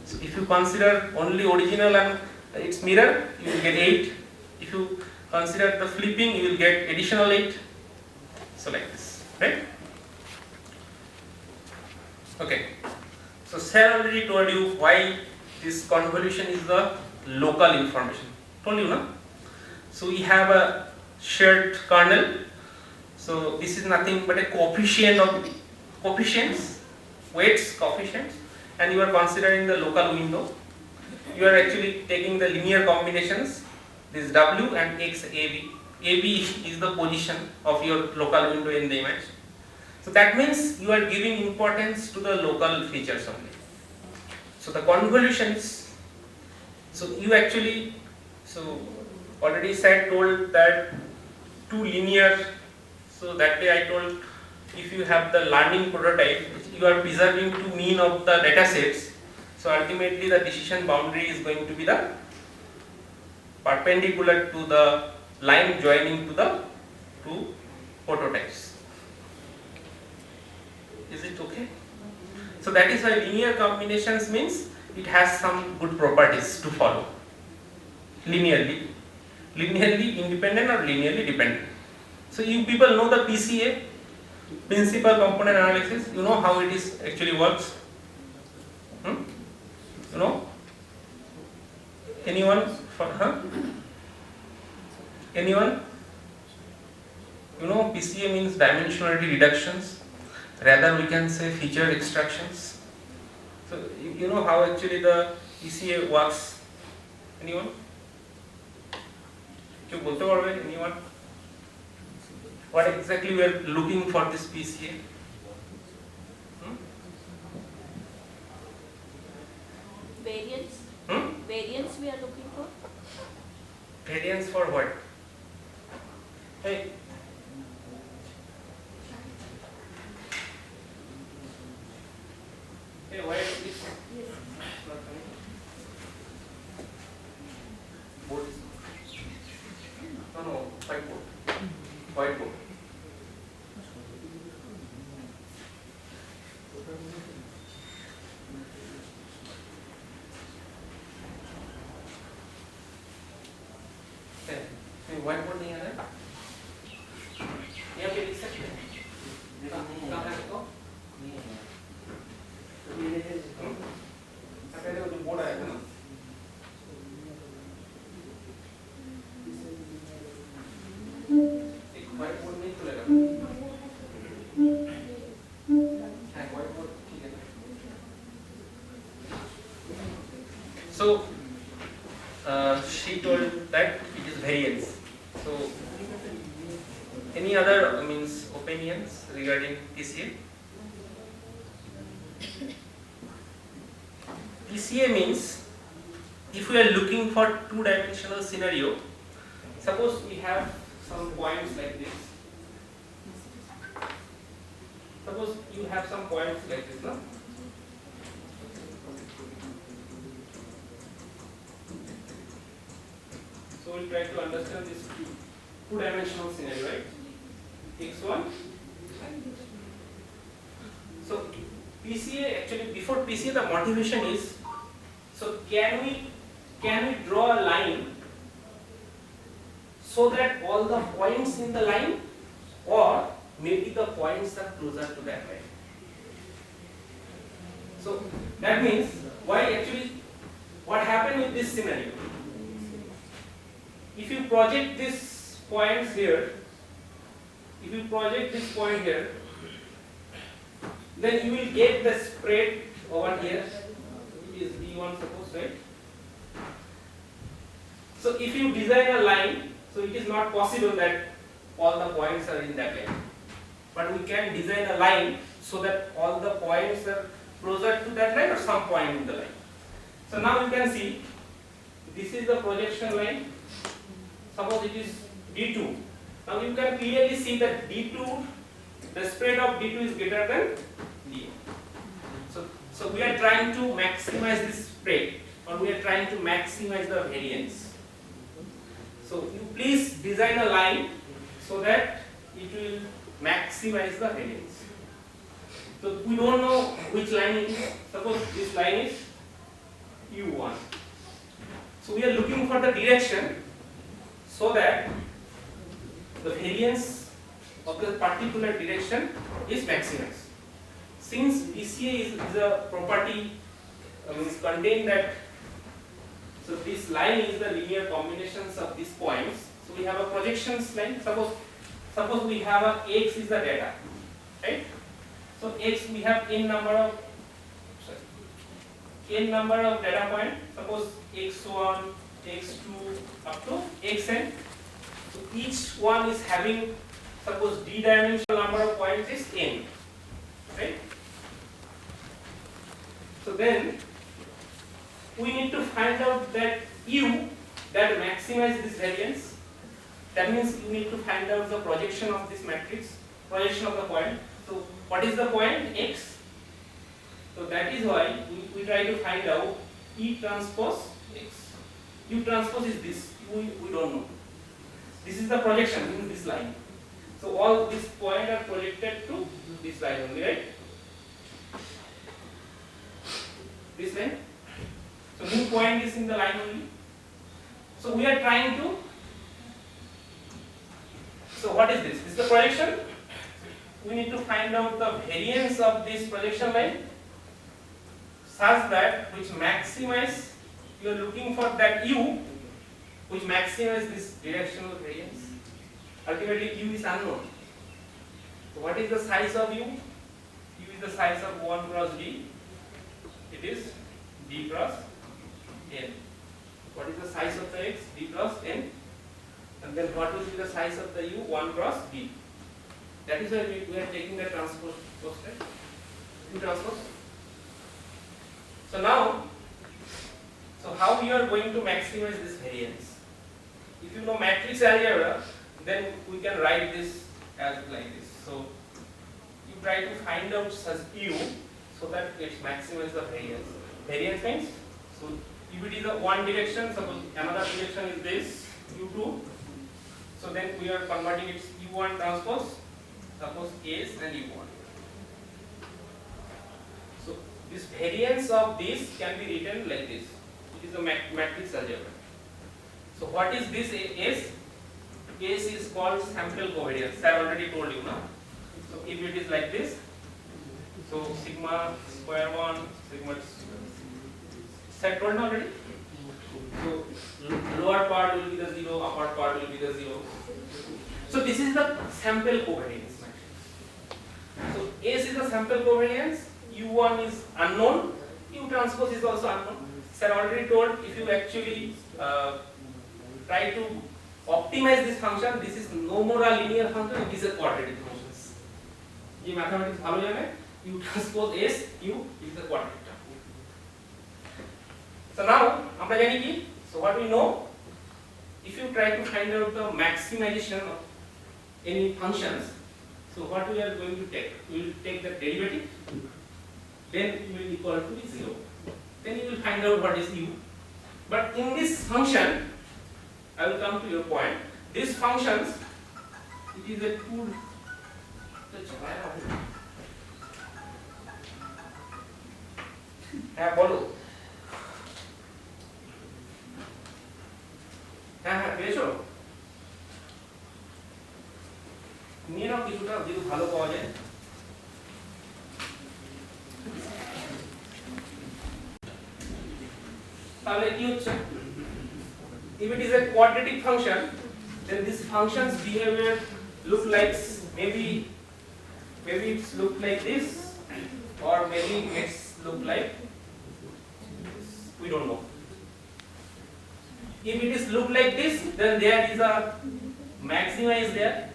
So if you consider only original and its mirror, you will get 8. If you consider the flipping, you will get additional 8. So like this, right? Okay. So Sarah already told you why this convolution is the local information. Told you, no? So we have a shared kernel. So this is nothing but a coefficient of coefficients, weights coefficients, and you are considering the local window. You are actually taking the linear combinations, this W and X AB. AB is the position of your local window in the image. So that means you are giving importance to the local features only. So the convolutions, so you actually, so already told that 2 linear, so that way I told if you have the learning prototype, you are preserving 2 mean of the data sets. So ultimately the decision boundary is going to be the perpendicular to the line joining to the 2 prototypes. Is it okay? So that is why linear combinations means it has some good properties to follow. Linearly independent or linearly dependent. So you people know the PCA, principal component analysis. You know how it is actually works. You know? Anyone? Anyone? You know PCA means dimensionality reductions. Rather we can say feature extractions. So you know how actually the PCA works. Anyone? Anyone? What exactly we are looking for this PCA? Variance. Variance we are looking for. Variance for what? Hey. Hey, why is this not coming? Board is no, whiteboard. Whiteboard. Whiteboard नहीं आ रहा है? यहाँ पे लिख सकते हैं? कहाँ है इसको? पहले वो जो बोर्ड आया था ना? एक whiteboard नहीं खुलेगा? हाँ whiteboard ठीक है ना? So she told that it is variance. So, any other opinions regarding PCA? PCA means if we are looking for two-dimensional scenario, suppose we have some points like this. Suppose you have some points like this, no? So we'll try to understand this two-dimensional scenario, right? X1. So PCA actually before PCA the motivation is, so can we draw a line so that all the points in the line, or maybe the points are closer to that line. So that means what happened with this scenario? If you project these points here, then you will get the spread over here, which is D1 suppose, right? So if you design a line, so it is not possible that all the points are in that line. But we can design a line so that all the points are closer to that line or some point in the line. So now you can see, this is the projection line. Suppose it is D2. Now you can clearly see that D2, the spread of D2 is greater than D1. So we are trying to maximize this spread, or we are trying to maximize the variance. So you please design a line so that it will maximize the variance. So we don't know which line it is. Suppose this line is U1. So we are looking for the direction so that the variance of the particular direction is maximized. Since PCA is a property contain that, so this line is the linear combinations of these points. So we have a projections line. Suppose we have a x is the data, right? So x we have n number of data point. Suppose x1, x2 up to xn. So each one is having, suppose d-dimensional number of points is n, right? So then we need to find out that u that maximize this variance. That means you need to find out the projection of this matrix, projection of the point. So what is the point? X. So that is why we try to find out E transpose X. U transpose is this. We don't know. This is the projection in this line. So all these points are projected to this line only, right? This line. So new point is in the line only. So we are trying to So what is this? This is the projection. We need to find out the variance of this projection line such that which maximize, you are looking for that u which maximize this directional variance. Ultimately u is unknown. So what is the size of u? U is the size of 1 cross d. It is d cross n. What is the size of the x? D cross n. And then what will be the size of the u? 1 cross d. That is why we are taking the transpose, right? U transpose. So now, so how you are going to maximize this variance? If you know matrix algebra, then we can write this as like this. So you try to find out such u so that it maximizes the variance. Variance means, so if it is a one direction, suppose another direction is this u2, so then we are converting its u1 transpose, suppose S and u1. So this variance of this can be written like this. It is a matrix algebra. So what is this S? S is called sample covariance. I already told you now. So if it is like this, so sigma square 1, sigma, I told you already. So lower part will be the 0, upper part will be the 0. So this is the sample covariance matrix. So S is the sample covariance, U1 is unknown, U transpose is also unknown. Sir already told, if you actually try to optimize this function, this is no more a linear function, it is a quadratic function. ये mathematics भालो जाने, U transpose S, U is a quadratic term. So now, हम जाने की, so what we know, if you try to find out the maximization of any functions, so what we are going to take? We will take the derivative, then you will equal to 0. Then you will find out what is u. But in this function, I will come to your point. These functions, it is a two. হ্যাঁ বলো হ্যাঁ হ্যাঁ পেয়েছো নিয়ে নাও কিছুটা যদি ভালো পাওয়া যায় তাহলে কি হচ্ছে if it is a quadratic function then this function's behavior look like maybe it's look like this or maybe it's look like this. We don't know. If it is look like this, then there is a maxima is there.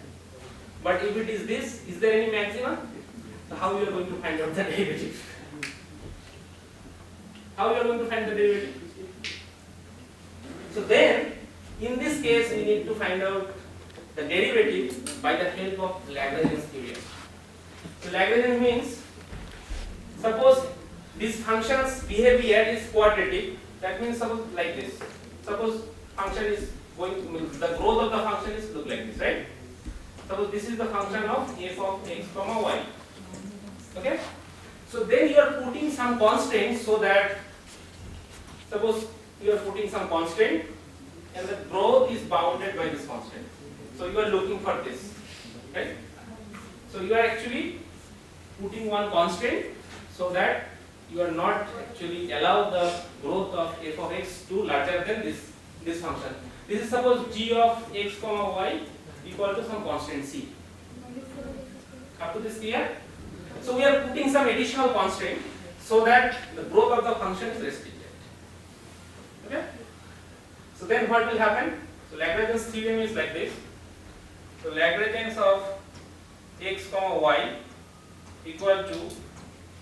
But if it is this, is there any maxima? So how we are going to find out the derivative? How we are going to find the derivative? So then, in this case, we need to find out the derivative by the help of Lagrange's theorem. So Lagrange means, suppose this function's behavior is quadratic, that means suppose like this. Suppose function is going to, the growth of the function is look like this, right? Suppose this is the function of f of x comma y. Okay? So then you are putting some constraints so that, suppose you are putting some constraint and the growth is bounded by this constraint. So you are looking for this, right? So you are actually putting one constraint so that you are not actually allow the growth of f of x to larger than this function. This is suppose g of x comma y equal to some constant c. Up to this clear? So we are putting some additional constraint so that the growth of the function is restricted. Okay? So then what will happen? So Lagrange's theorem is like this. So Lagrange of x comma y equal to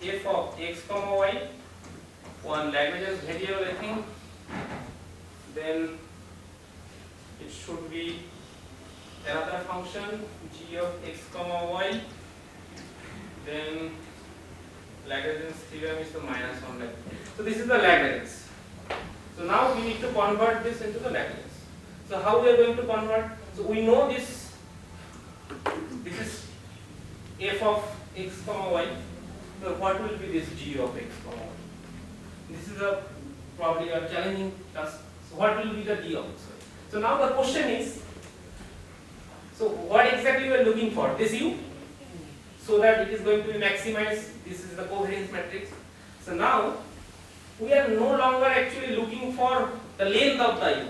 f of x comma y, one Lagrange's variable I think, then it should be another function g of x comma y, then Lagrange's theorem is the minus one. So this is the Lagrange. So now we need to convert this into the Lagrange. So how we are going to convert? So we know this is f of x comma y. So what will be this g of x comma y? This is probably a challenging task. So what will be the d of x y? So now the question is, so So what exactly we are looking for? This U, so that it is going to be maximized. This is the covariance matrix. So now we are no longer actually looking for the length of the U.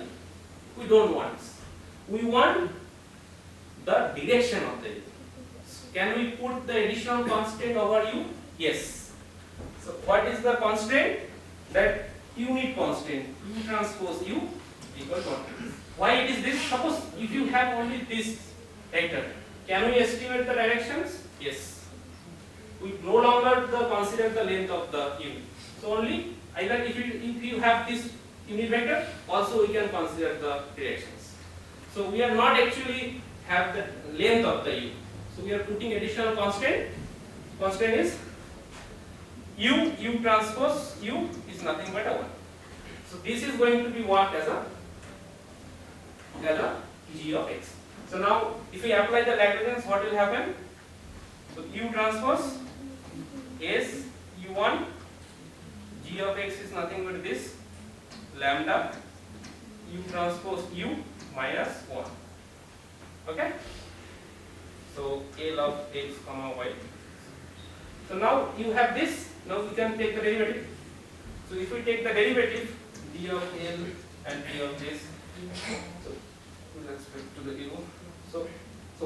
We don't want. We want the direction of the U. Can we put the additional constant over U? Yes. So what is the constraint? That unit constant, U transpose U equal to 1. Why it is this? Suppose if you have only this vector, can we estimate the directions? Yes. We no longer consider the length of the unit. So only either if you have this unit vector, also we can consider the directions. So we are not actually have the length of the U. So we are putting additional constant. Constant is U transpose U is nothing but a 1. So this is going to be what as a G of x. So now if we apply the Lagrangians, what will happen? So U transpose S U1 G of x is nothing but this lambda U transpose U minus 1. Okay? So L of x comma y. So now you have this. Now we can take the derivative. So if we take the derivative d of L and d of this, so with respect to the U. So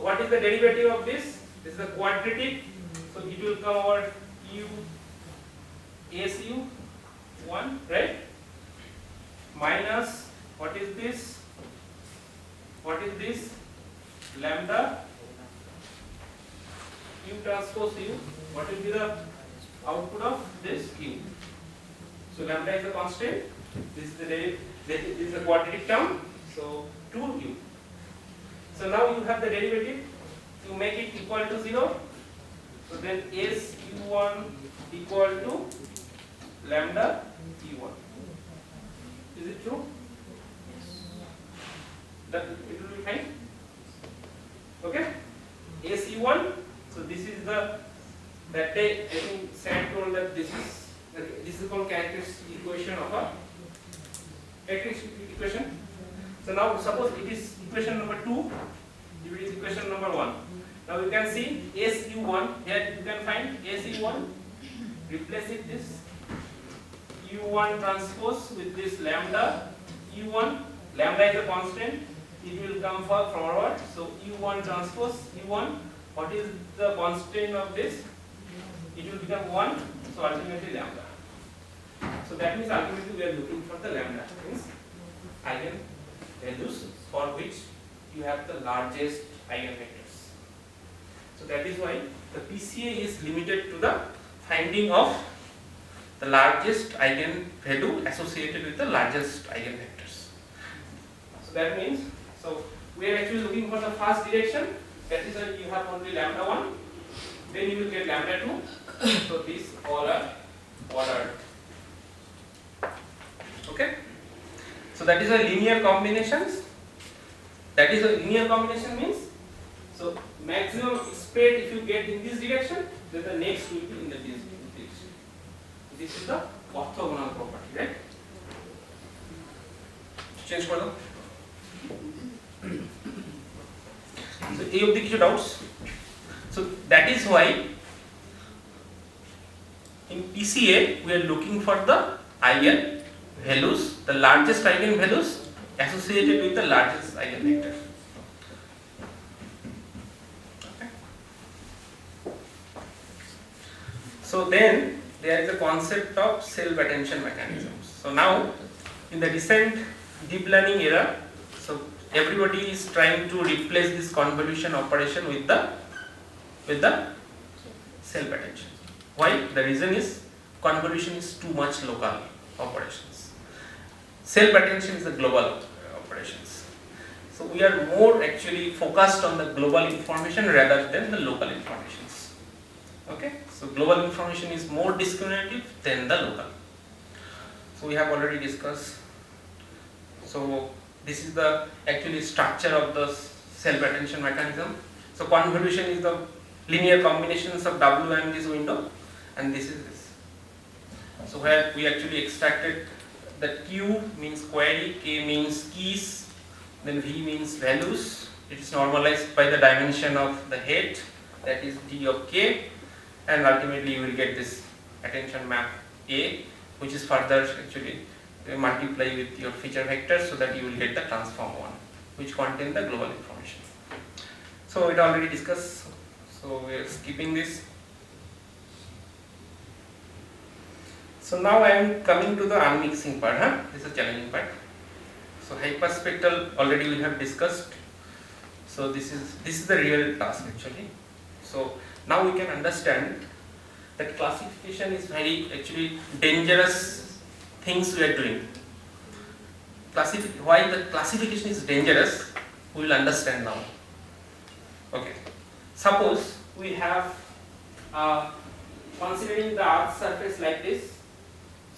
what is the derivative of this? This is the quadratic. So it will come over U S U 1, right? Minus what is this? What is this? Lambda U transpose U. What will be the output of this U? So lambda is the constant. This is the quadratic term. So 2U. So now you have the derivative. You make it equal to 0. So then S U1 equal to lambda U1. Is it true? That it will be fine. Okay. S U1. So this is the that day I think Sam told that this is called characteristic equation of a characteristic equation. So now suppose it is equation number 2, it is equation number 1. Now you can see SU1, here you can find SU1, replace it this U1 transpose with this lambda U1, lambda is a constant, it will come forward, so U1 transpose U1, what is the constant of this? It will become 1, so ultimately lambda. So that means ultimately we are looking for the lambda, means eigenvalues for which you have the largest eigenvectors. So that is why the PCA is limited to the finding of the largest eigenvalue associated with the largest eigenvectors. So that means, so we are actually looking for the first direction, that is why you have only lambda 1, then you will get lambda 2. So these all are ordered. Okay? So that is a linear combinations. That is a linear combination means, so maximum spread if you get in this direction, then the next will be in the this direction. This is the orthogonal property, right? Change for them. So any of the doubts? So that is why in PCA we are looking for the eigenvalues, the largest eigenvalues associated with the largest eigenvector. Okay. So then there is a concept of self-attention mechanisms. So now in the recent deep learning era, so everybody is trying to replace this convolution operation with the self-attention. Why? The reason is convolution is too much local operations. Self-attention is the global operations. So we are more actually focused on the global information rather than the local informations. Okay? So global information is more discriminative than the local. So we have already discussed. So this is the actually structure of the self-attention mechanism. So convolution is the linear combinations of W and this window, and this is this. So where we actually extracted that Q means query, K means keys, then V means values, it is normalized by the dimension of the head, that is d of k, and ultimately you will get this attention map A, which is further actually multiply with your feature vector so that you will get the transform one, which contain the global information. So it already discussed, so we are skipping this. So now I am coming to the unmixing part. This is a challenging part. So hyperspectral already we have discussed. So this is the real task actually. So now we can understand that classification is very actually dangerous things we are doing. Why the classification is dangerous, we will understand now. Okay. Suppose we have considering the Earth's surface like this.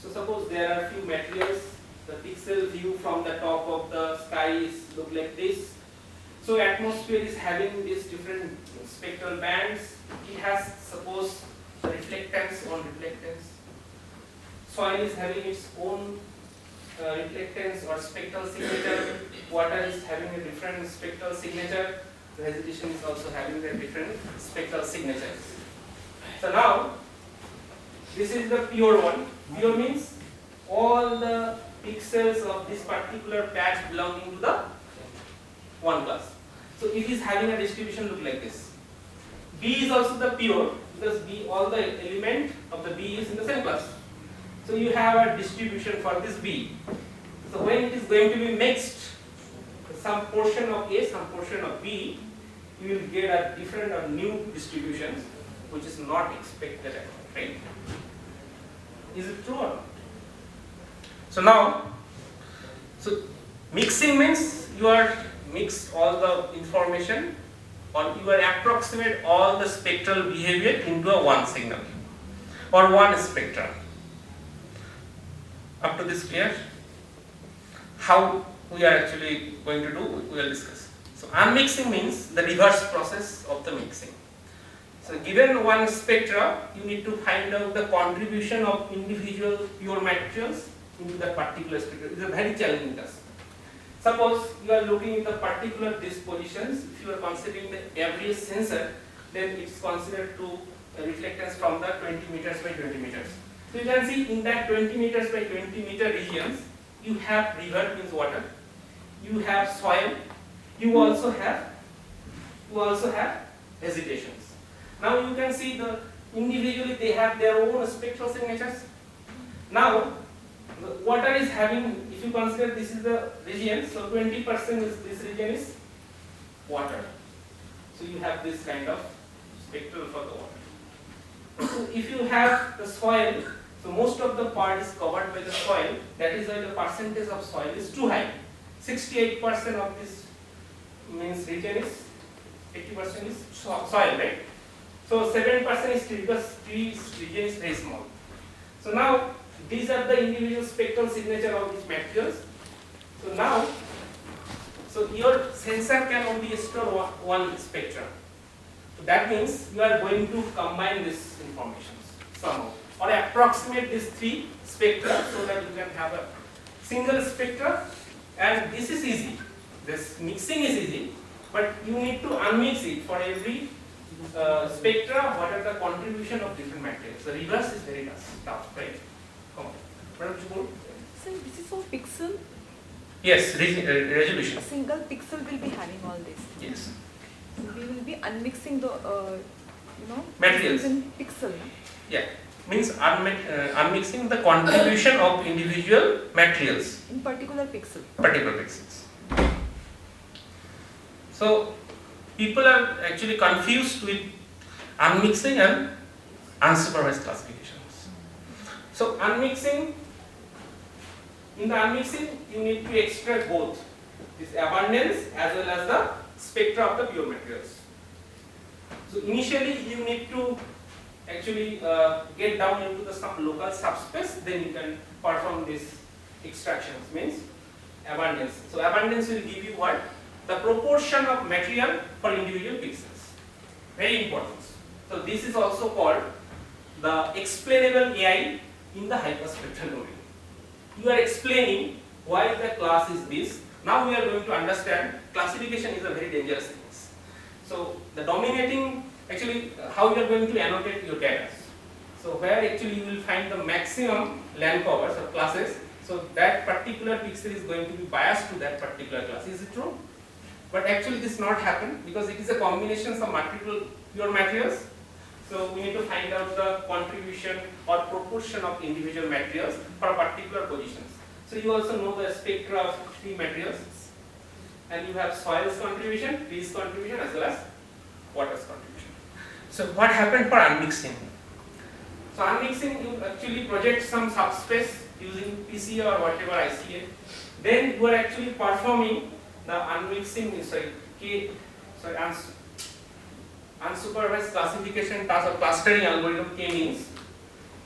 So suppose there are few materials, the pixel view from the top of the sky is look like this. So atmosphere is having these different spectral bands. It has suppose the reflectance on reflectance. Soil is having its own reflectance or spectral signature. Water is having a different spectral signature. Vegetation is also having a different spectral signatures. So now this is the pure one. Pure means all the pixels of this particular patch belonging to the one class. So it is having a distribution look like this. B is also the pure because B, all the element of the B is in the same class. So you have a distribution for this B. So when it is going to be mixed, some portion of A, some portion of B, you will get a different or new distributions which is not expected at all, right? Is it true or not? So now, so mixing means you are mix all the information or you are approximate all the spectral behavior into a one signal or one spectrum. Up to this clear? How we are actually going to do, we will discuss. So unmixing means the reverse process of the mixing. So given one spectra, you need to find out the contribution of individual pure materials into that particular spectra. It is a very challenging task. Suppose you are looking at the particular dispositions, if you are considering the average sensor, then it is considered to reflectance from the 20 meters by 20 meters. So you can see in that 20 meters by 20 meter regions, you have river means water, you have soil, you also have vegetations. Now you can see the individually they have their own spectral signatures. Now the water is having, if you consider this is the region, so 20% is this region is water. So you have this kind of spectral for the water. So if you have the soil, so most of the part is covered by the soil. That is why the percentage of soil is too high. 68% of this means region is 80% is soil, right? So 7% is tree because tree region is very small. So now these are the individual spectral signature of these materials. So now, so your sensor can only store one spectrum. So that means you are going to combine this information somehow or approximate these three spectra so that you can have a single spectra, and this is easy. This mixing is easy, but you need to unmix it for every spectra. What are the contribution of different materials? The reverse is very tough, right? Come on. Madam Chubur? So this is for pixel. Yes, resolution. A single pixel will be having all this. Yes. So we will be unmixing the Materials. in pixel. No? Yeah. Means unmixing the contribution of individual materials. In particular pixel. Particular pixels. So people are actually confused with unmixing and unsupervised classifications. So unmixing, in the unmixing you need to extract both this abundance as well as the spectra of the pure materials. So initially you need to actually get down into the some local subspace, then you can perform this extractions, means abundance. So abundance will give you what? The proportion of material for individual pixels. Very important. So this is also called the explainable AI in the hyperspectral domain. You are explaining why the class is this, Now we are going to understand classification is a very dangerous thing. So the dominating, actually how you are going to annotate your data. So where actually you will find the maximum land covers or classes, so that particular pixel is going to be biased to that particular class. Is it true? But actually this not happen because it is a combination of multiple pure materials. So we need to find out the contribution or proportion of individual materials for particular positions. So you also know the spectra of three materials, and you have soils contribution, trees contribution, as well as water's contribution. So what happened for unmixing? So unmixing, you actually project some subspace using PC or whatever ICA. Then you are actually performing the unmixing, unsupervised classification task or clustering algorithm K means.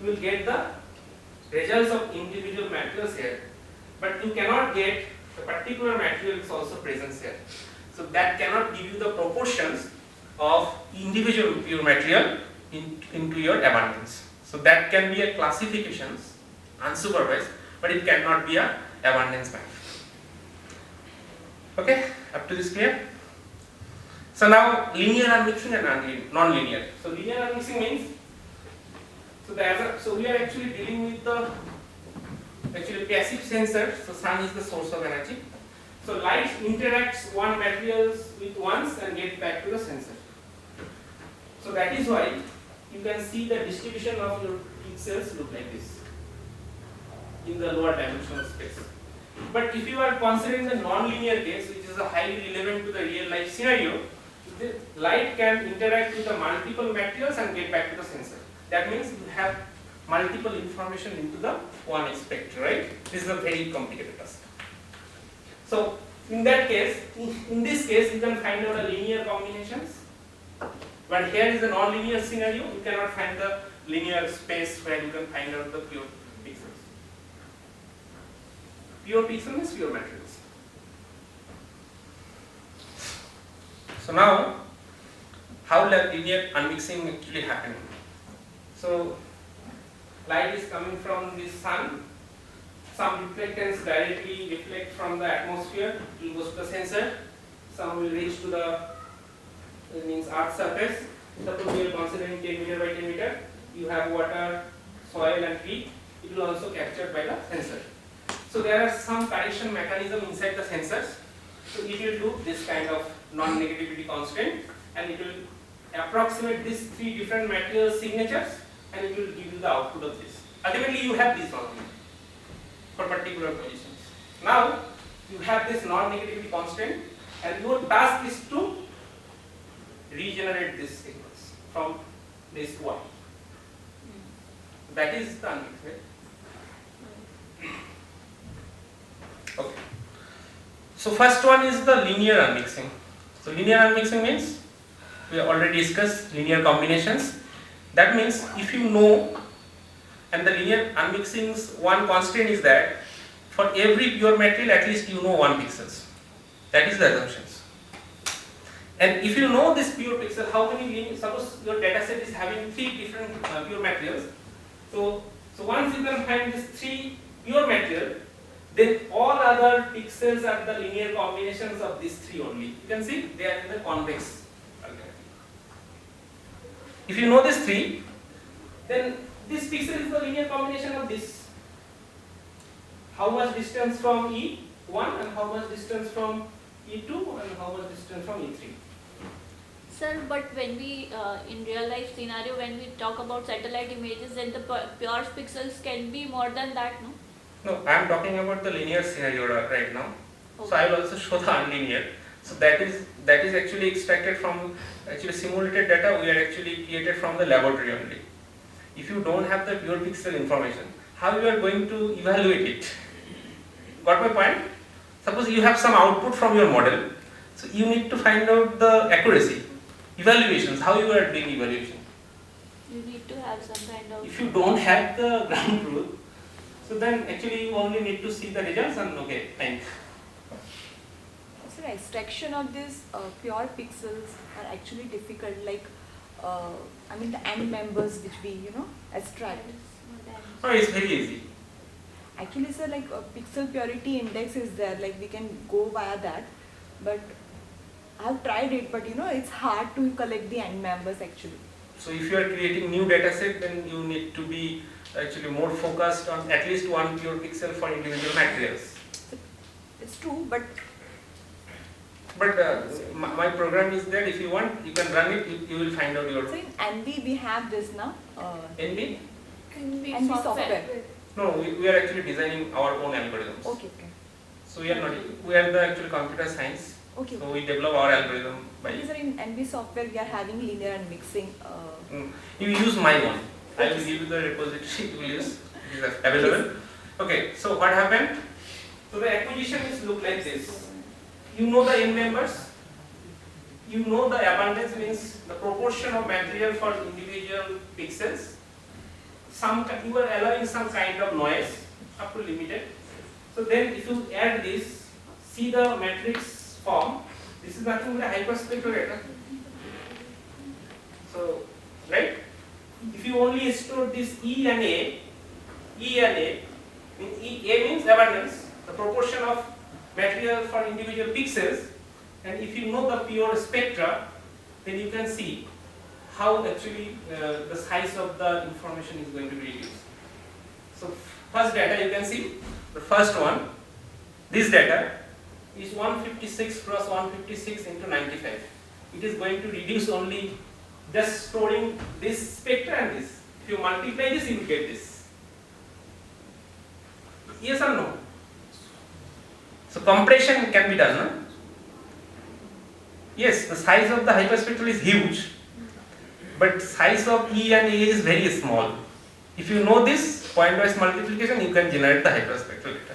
You will get the results of individual materials here, but you cannot get the particular material is also present here. So that cannot give you the proportions of individual pure material into your abundance. So that can be a classifications, unsupervised, but it cannot be a abundance map. Okay, up to this clear? So now linear unmixing and non-linear. So linear unmixing means, so we are actually dealing with the passive sensor. So sun is the source of energy. So light interacts one materials with once and get back to the sensor. So that is why you can see the distribution of your pixels look like this in the lower dimensional space. But if you are considering the non-linear case, which is a highly relevant to the real life scenario, the light can interact with the multiple materials and get back to the sensor. That means you have multiple information into the one spectrum, right? This is a very complicated task. So in that case, in this case, you can find out the linear combinations. But here is a non-linear scenario. You cannot find the linear space where you can find out the pure pixels. Pure pixel means pure materials. So now, how linear unmixing actually happening? So light is coming from the sun. Some reflectance directly reflect from the atmosphere. It will go to the sensor. Some will reach to the means Earth surface. Suppose we are considering 10 meter by 10 meter. You have water, soil, and heat. It will also captured by the sensor. So there are some correction mechanism inside the sensors. So it will do this kind of non-negativity constraint, and it will approximate these three different material signatures, and it will give you the output of this. Ultimately, you have this only for particular positions. Now you have this non-negativity constraint, and your task is to regenerate this sequence from this to one. That is the unmix, right? Okay. So first one is the linear unmixing. So linear unmixing means we have already discussed linear combinations. That means if you know, and the linear unmixing's one constraint is that for every pure material at least you know 1 pixels. That is the assumptions. And if you know this pure pixel, how many linear, suppose your data set is having 3 different pure materials. So once you can find these 3 pure material, then all other pixels are the linear combinations of these 3 only. You can see they are in the convex alternative. If you know these 3, then this pixel is the linear combination of this. How much distance from E1 and how much distance from E2 and how much distance from E3. Sir, but when we, in real life scenario, when we talk about satellite images, then the pure pixels can be more than that, no? No, I am talking about the linear scenario right now. Okay. So I will also show the unlinear. So that is actually extracted from simulated data. We are actually created from the laboratory only. If you don't have the pure pixel information, how you are going to evaluate it? Got my point? Suppose you have some output from your model, so you need to find out the accuracy, evaluations. How you are doing evaluation? You need to have some kind of. If you don't have the ground truth, so then actually you only need to see the results and okay, fine. So extraction of these pure pixels are actually difficult. Like, I mean the end members which we extract. No, it's very easy. Actually, sir, like pixel purity index is there, like we can go via that, but I've tried it, but it's hard to collect the end members actually. So if you are creating new data set, then you need to be actually more focused on at least one pure pixel for individual materials. It's true, but my program is there. If you want, you can run it. You will find out your. so in NV we have this now. NB? NV software. No, we are actually designing our own algorithms. Okay. So we are not. We are the actual computer science. Okay. So we develop our algorithm by. Okay, sir, in NV software we are having linear and mixing. You use my one. I will give you the repository. You will use. It is available. Okay. So what happened? So the acquisition is look like this. You know the n members. You know the abundance means the proportion of material for individual pixels. You are allowing some kind of noise up to limited. So then if you add this, see the matrix form. This is nothing but a hyperspectral data. So, right? If you only store this E and A means abundance, the proportion of material for individual pixels, and if you know the pure spectra, then you can see how actually the size of the information is going to be reduced. So first data you can see, the first one, this data is 156 cross 156 into 95. It is going to reduce only just storing this spectra and this. If you multiply this, you will get this. Yes or no? So compression can be done, no? Yes, the size of the hyperspectral is huge, but size of E and A is very small. If you know this point-wise multiplication, you can generate the hyperspectral data.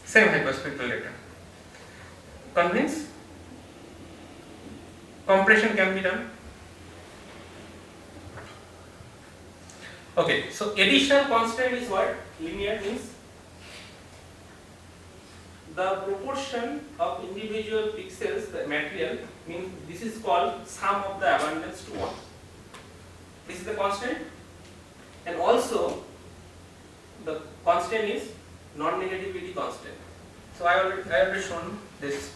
Same hyperspectral data. Convinced? Compression can be done. Okay, so additional constant is what? Linear means the proportion of individual pixels, the material, means this is called sum of the abundance to 1. This is the constant, and also the constant is non-negativity constant. So I already shown this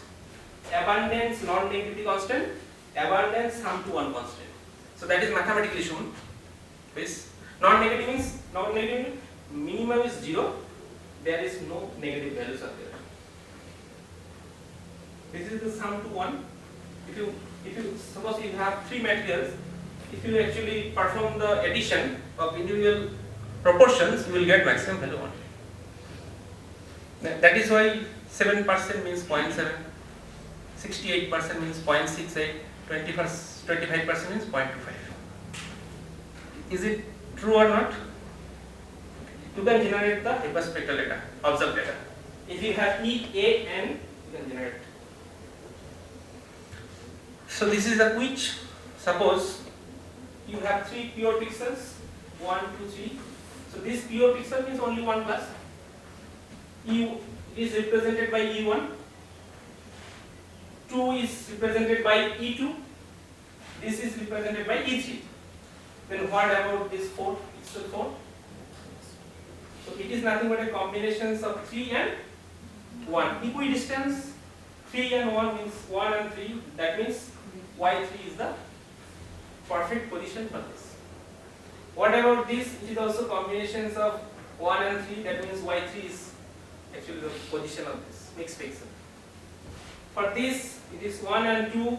abundance non-negativity constant, abundance sum to 1 constant. So that is mathematically shown. This non-negative means non-negative minimum is 0. There is no negative values are there. This is the sum to 1. If you suppose you have 3 materials, if you actually perform the addition of individual proportions, you will get maximum value 1. That is why 7% means 0.7, 68% means 0.68, 25% means 0.25. Is it true or not? You can generate the hyperspectral data, observed data. If you have E, A, N, you can generate. So this is a quiz. Suppose you have 3 pure pixels, 1, 2, 3. So this pure pixel means only 1 plus. E is represented by E1. 2 is represented by E2. This is represented by E3. Then what about this 4 pixel 4? So it is nothing but a combination of 3 and 1. Equidistance 3 and 1 means 1 and 3. That means Y3 is the perfect position for this. What about this? It is also combinations of 1 and 3. That means Y3 is actually the position of this mixed pixel. For this, it is 1 and 2.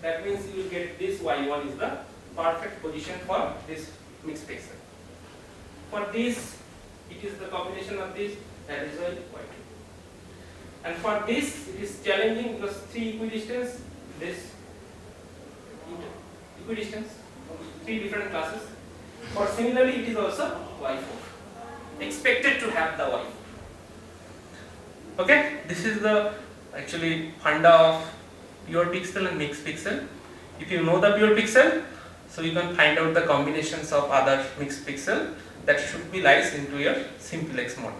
That means you will get this Y1 is the perfect position for this mixed pixel. For this, it is the combination of this. That is why Y2. And for this, it is challenging because 3 equidistance. This equidistance from 3 different classes. For similarly, it is also Y4. Expected to have the Y4. Okay, this is the actually funda of pure pixel and mixed pixel. If you know the pure pixel, so you can find out the combinations of other mixed pixel that should be lies into your simplex model.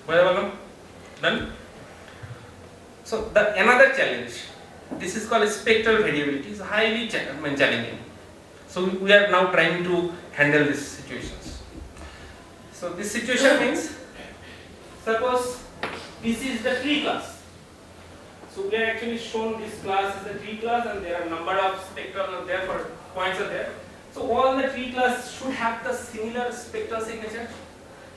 Whatever, done. So the another challenge. This is called spectral variability. It's highly challenging. So we are now trying to handle these situations. So So this situation means, suppose this is the tree class. So we are actually shown this class is the tree class, and there are number of spectra are there for points are there. So all the tree class should have the similar spectral signature,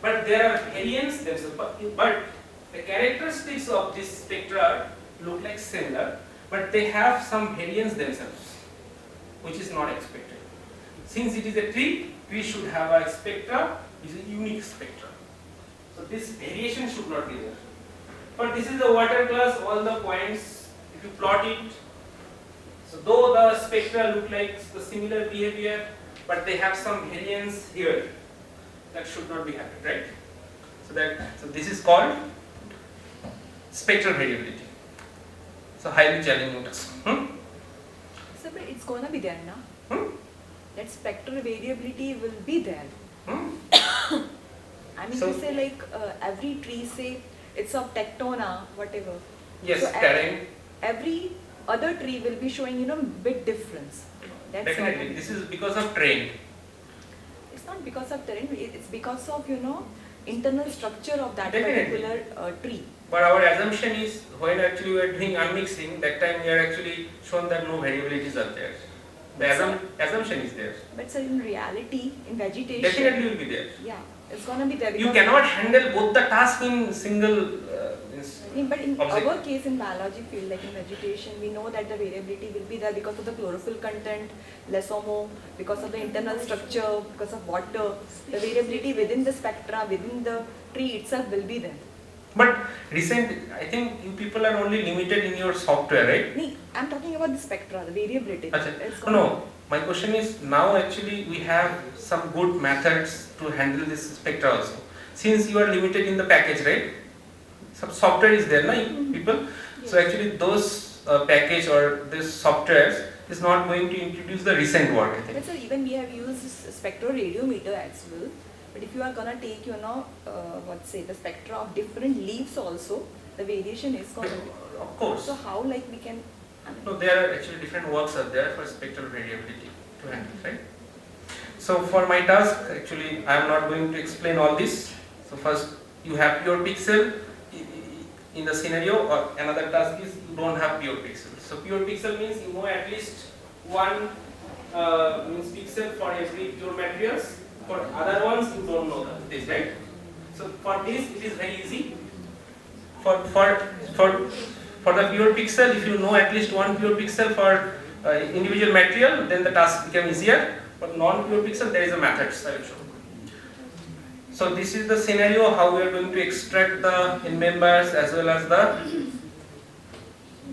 but there are variants themselves. But the characteristics of this spectra look like similar, but they have some variance themselves, which is not expected. Since it is a tree, we should have a spectra which is a unique spectra. So this variation should not be there. But this is the water class, all the points, if you plot it, so though the spectra look like the similar behavior, but they have some variance here, that should not be happening, right? So this is called spectral variability. So highly challenging task. So but it's gonna be there now. Hmm? That spectral variability will be there. I mean So- to say like every tree, say it's of tectona, whatever. Yes, So terrain. every other tree will be showing, bit difference. That's Definitely, all. this is because of terrain. It's not because of terrain, it's because of, internal structure of that Definitely. particular tree. But our assumption is when actually we are doing unmixing, that time we are actually shown that no variabilities are there. The assumption is there. But sir, in reality, in vegetation, Definitely will be there. yeah, it's gonna be there. You because- cannot handle both the tasks in single. But in object. our case in biology field, like in vegetation, we know that the variability will be there because of the chlorophyll content, less or more, because of the internal structure, because of water. The variability within the spectra, within the tree itself will be there. But I think you people are only limited in your software, right? Nee, I'm talking about the spectra, the variability. Achha. It's No, my question is now actually we have some good methods to handle this spectra also. Since you are limited in the package, right? Some software is there, no, people? So actually those package or this softwares is not going to introduce the recent work, I think. But sir, even we have used spectroradiometer as well. But if you are gonna take, the spectra of different leaves also, the variation is gonna be. Of course. So how we can, No, there are actually different works are there for spectral variability to handle, right? So for my task, actually, I am not going to explain all this. So first, you have pure pixel in the scenario, or another task is you don't have pure pixel. So pure pixel means you know at least one means pixel for every pure materials. For other ones, you don't know this, right? So for this, it is very easy. For the pure pixel, if you know at least one pure pixel for individual material, then the task becomes easier. For non-pure pixel, there is a method I will show. So this is the scenario how we are going to extract the in members as well as the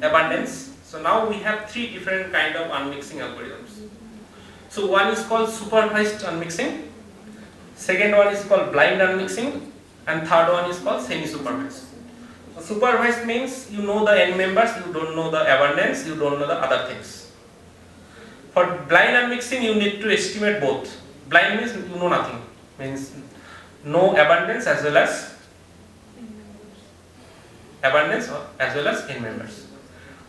abundance. So now we have three different kind of unmixing algorithms. So one is called supervised unmixing, second one is called blind unmixing, and third one is called semi-supervised. So supervised means you know the n members, you don't know the abundance, you don't know the other things. For blind unmixing, you need to estimate both. Blind means you know nothing, means no abundance as well as n members.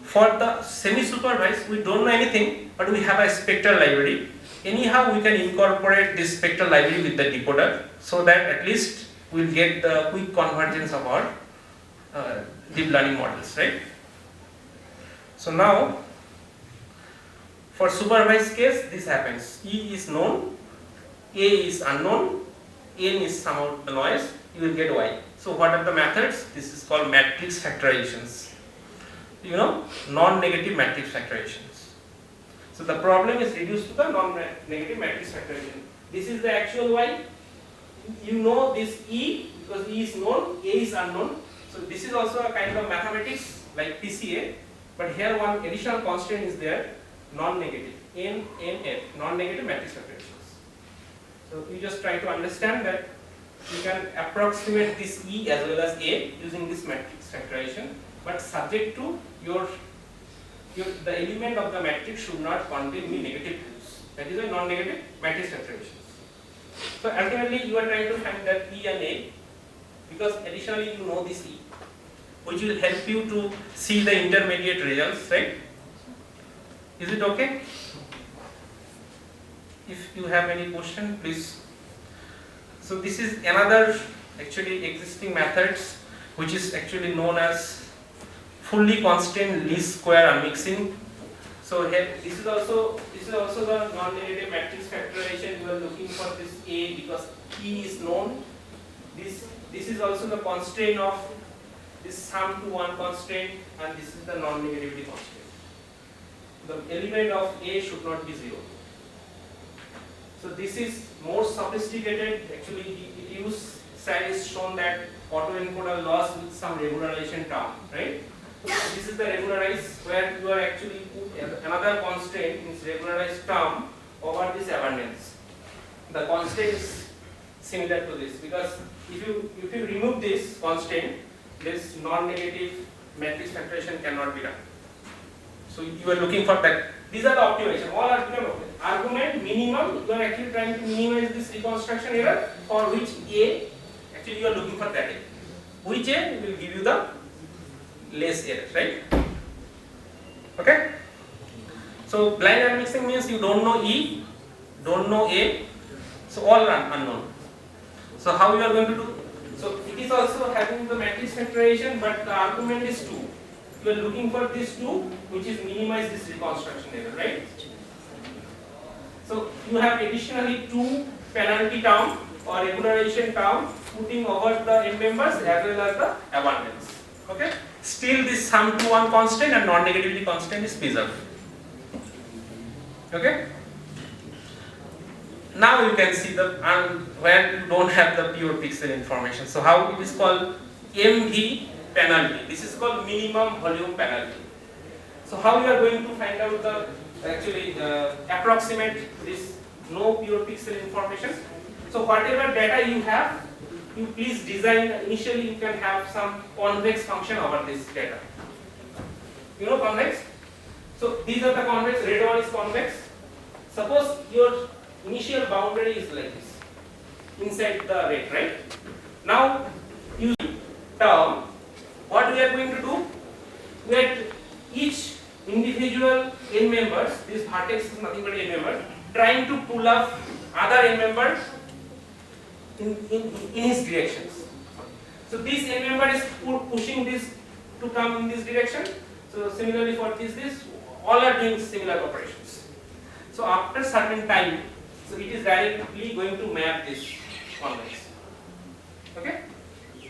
For the semi-supervised, we don't know anything, but we have a spectral library. Anyhow, we can incorporate this spectral library with the decoder, so that at least we'll get the quick convergence of our deep learning models, right? So now, for supervised case, this happens. E is known, A is unknown, N is somehow the noise, you will get Y. So what are the methods? This is called matrix factorizations. Non-negative matrix factorizations. So the problem is reduced to the non-negative matrix factorization. This is the actual Y. You know this E, because E is known, A is unknown. So this is also a kind of mathematics like PCA, but here one additional constant is there, non-negative, NF, non-negative matrix factorizations. So you just try to understand that you can approximate this E as well as A using this matrix factorization, but subject to the element of the matrix should not contain any negative values. That is a non-negative matrix factorizations. So ultimately you are trying to find that E and A, because additionally you know this E, which will help you to see the intermediate results, right? Is it okay? If you have any question, please So this is another actually existing methods which is actually known as fully constant least square unmixing. So here this is also the non-negative matrix factorization. You are looking for this A because E is known. This is also the constraint of this sum to one constraint, and this is the non-negativity constraint. The element of A should not be 0. So this is more sophisticated. Actually, it is shown that autoencoder loss with some regularization term, right? So this is the regularized where you are actually put another constraint in regularized term over this abundance. The constraint is similar to this because if you remove this constraint, this non-negative matrix factorization cannot be done. So you are looking for that. These are the optimization. All are argument minimum. You are actually trying to minimize this reconstruction error for which A. Actually, you are looking for that A. Which A will give you the less error, right? Okay. So blind unmixing means you don't know E, don't know A. So all are unknown. So how you are going to do? So it is also having the matrix factorization, but the argument is 2. You are looking for this 2, which is minimize this reconstruction error, right? So you have additionally 2 penalty term or regularization term putting over the n members as well as the abundance. Okay. Still this sum to one constant and non-negativity constant is preserved. Okay. Now you can see the where you don't have the pure pixel information. So how it is called MV penalty. This is called minimum volume penalty. So how you are going to find out the actually approximate this no pure pixel information. So whatever data you have, you please design. Initially you can have some convex function over this data. You know convex? So these are the convex. Red one is convex. Suppose your initial boundary is like this inside the red, right? Now use term. What we are going to do? We are each individual n members. This vertex is nothing but n members. Trying to pull up other n members in his directions. So this n member is pushing this to come in this direction. So similarly for this all are doing similar operations. So after certain time, so it is directly going to map this convex. Okay?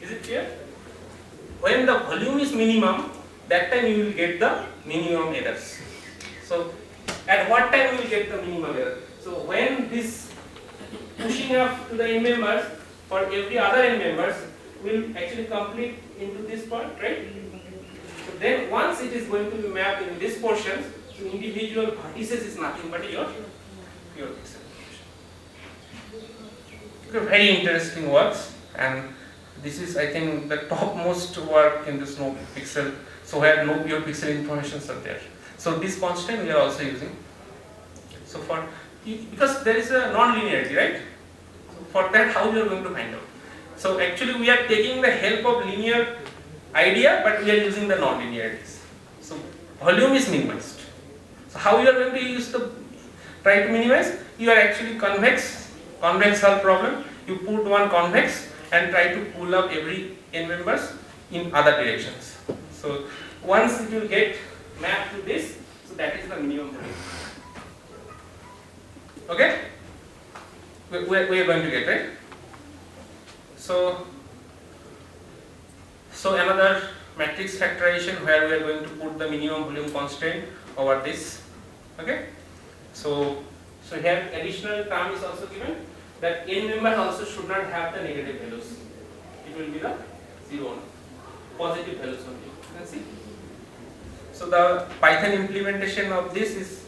Is it clear? When the volume is minimum, that time you will get the minimum errors. So at what time you will get the minimum error? So when this pushing up to the n members for every other n members will actually complete into this point, right? So then once it is going to be mapped in this portion, so individual vertices is nothing but your pure pixel. Okay, very interesting works, and this is I think the topmost work in this no pixel. So where no pure pixel informations are there. So this constant we are also using. So for because there is a non-linearity, right? So for that, how you are going to find out? So actually we are taking the help of linear idea, but we are using the non-linearities. So volume is minimized. So how you are going to use the try to minimize? You are actually convex solve problem. You put one convex and try to pull up every n members in other directions. So once it will get mapped to this, so that is the minimum volume. Okay? We are going to get, right? So another matrix factorization where we are going to put the minimum volume constraint over this. Okay? So here additional term is also given that n member also should not have the negative values. It will be the 0, positive values only. You can see. So the Python implementation of this is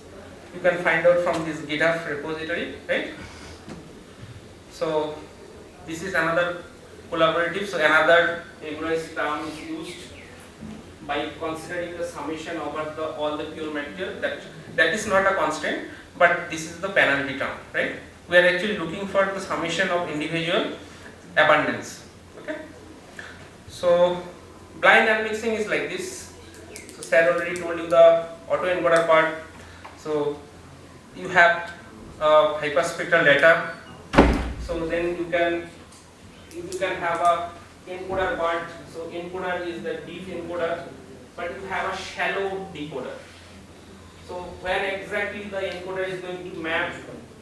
you can find out from this GitHub repository, right? So this is another collaborative. So another regularized term is used by considering the summation over all the pure material. That is not a constant, but this is the penalty term, right? We are actually looking for the summation of individual abundance. Okay. So blind unmixing is like this. So Sir already told you the autoencoder part. So you have hyperspectral data. So then you can if you can have a encoder part, so encoder is the deep encoder, but you have a shallow decoder. So where exactly the encoder is going to map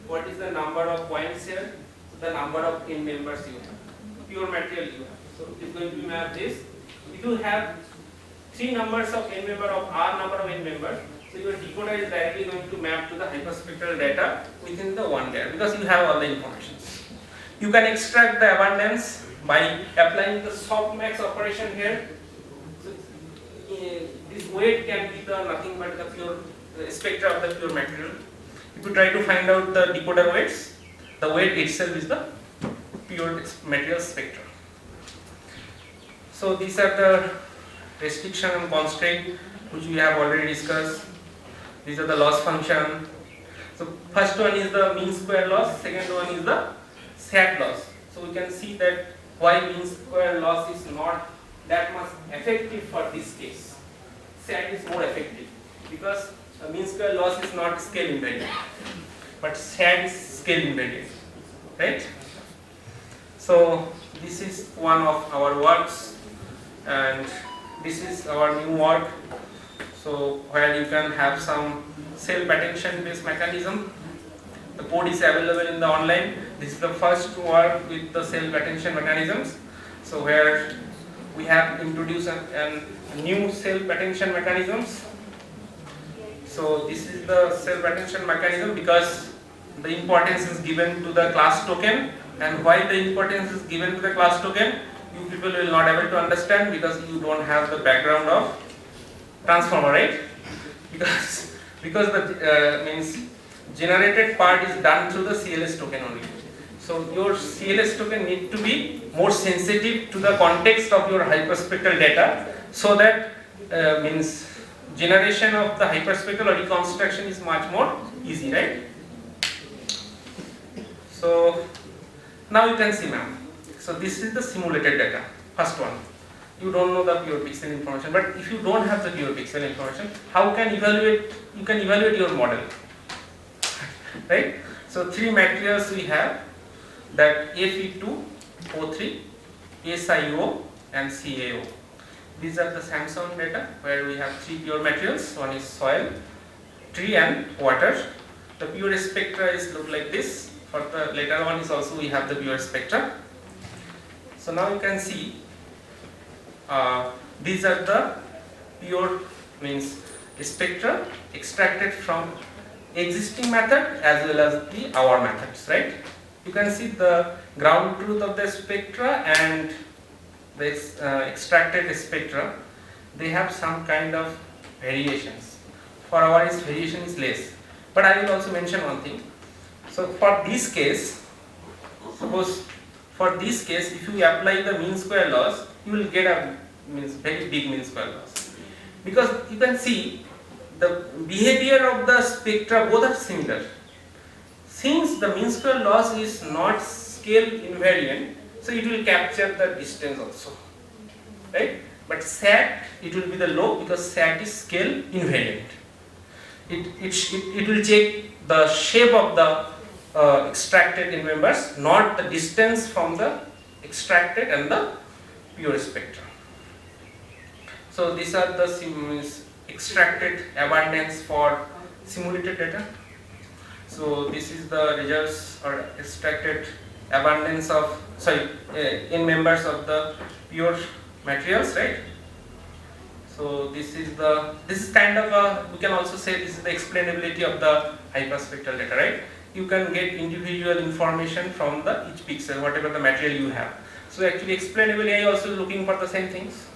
what is the number of points here, the number of N members you have, pure material you have. So it is going to map this. If you have 3 numbers of N member of R number of N members, so your decoder is directly going to map to the hyperspectral data within the one layer because you have all the information. You can extract the abundance by applying the softmax operation here. So, this weight can be the nothing but the pure spectra of the pure material. If you try to find out the decoder weights, the weight itself is the pure material spectra. So these are the restriction and constraint which we have already discussed. These are the loss function. So first one is the mean square loss, second one is the SAT loss. So we can see that why mean square loss is not that much effective for this case. SAT is more effective because mean square loss is not scale invariant, but SAT is scale invariant, right? So this is one of our works, and this is our new work. So where you can have some self-attention based mechanism. The code is available in the online. This is the first work with the self-attention mechanisms. So where we have introduced a new self-attention mechanisms. So this is the self-attention mechanism because the importance is given to the class token, and why the importance is given to the class token, you people will not able to understand because you don't have the background of transformer, right? Because the means generated part is done through the CLS token only. So your CLS token need to be more sensitive to the context of your hyperspectral data, so that means generation of the hyperspectral or reconstruction is much more easy, right? So now you can see, ma'am. So this is the simulated data, first one. You don't know the pure pixel information, but if you don't have the pure pixel information, how can you can evaluate your model, right? So 3 materials we have, that Fe2, O3, SiO and CaO. These are the Samsung data where we have 3 pure materials. One is soil, tree and water. The pure spectra is look like this. For the later one is also we have the pure spectra. So now you can see these are the pure means spectra extracted from existing method as well as the our methods, right? You can see the ground truth of the spectra and the extracted spectra, they have some kind of variations. For our variation is less, but I will also mention one thing. So for this case, suppose for this case, if you apply the mean square loss, you will get a very big mean square loss, because you can see the behavior of the spectra both are similar. Since the mean square loss is not scale invariant, so it will capture the distance also, right? But SAT, it will be the low because SAT is scale invariant. It will check the shape of the extracted in members, not the distance from the extracted and the pure spectra. So these are the extracted abundance for simulated data. So this is the results or extracted abundance of in members of the pure materials, right? So this is kind of a, we can also say this is the explainability of the hyperspectral data, right? You can get individual information from the each pixel, whatever the material you have. So actually explainably I also looking for the same things.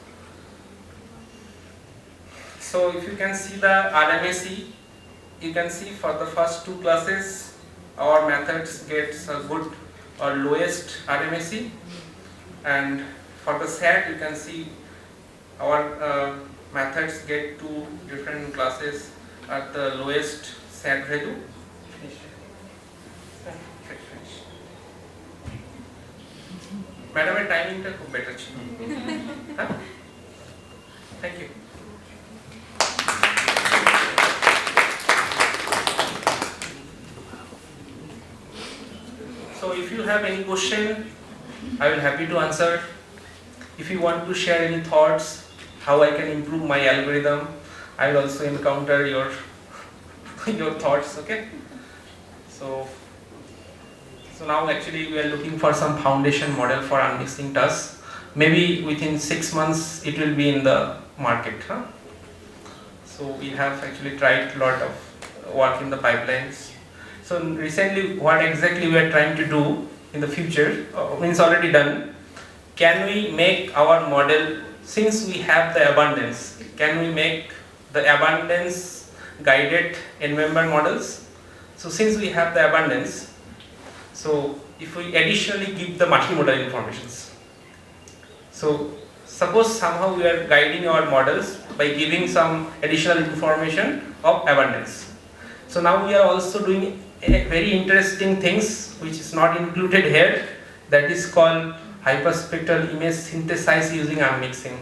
So if you can see the RMAC, you can see for the first 2 classes our methods gets a good or lowest RMAC, and for the SAT you can see our methods get 2 different classes at the lowest SAT value. Madam, timing ta khub better chilo. Thank you. So if you have any question, I will happy to answer. If you want to share any thoughts, how I can improve my algorithm, I will also encounter your your thoughts. Okay. So now actually we are looking for some foundation model for unmixing tasks. Maybe within 6 months it will be in the market. Huh? So we have actually tried a lot of work in the pipelines. So recently what exactly we are trying to do in the future, means already done, can we make our model, since we have the abundance, can we make the abundance guided n-member models? So since we have the abundance, so if we additionally give the multimodal informations, so suppose somehow we are guiding our models by giving some additional information of abundance. So now we are also doing a very interesting things which is not included here, that is called hyperspectral image synthesis using unmixing.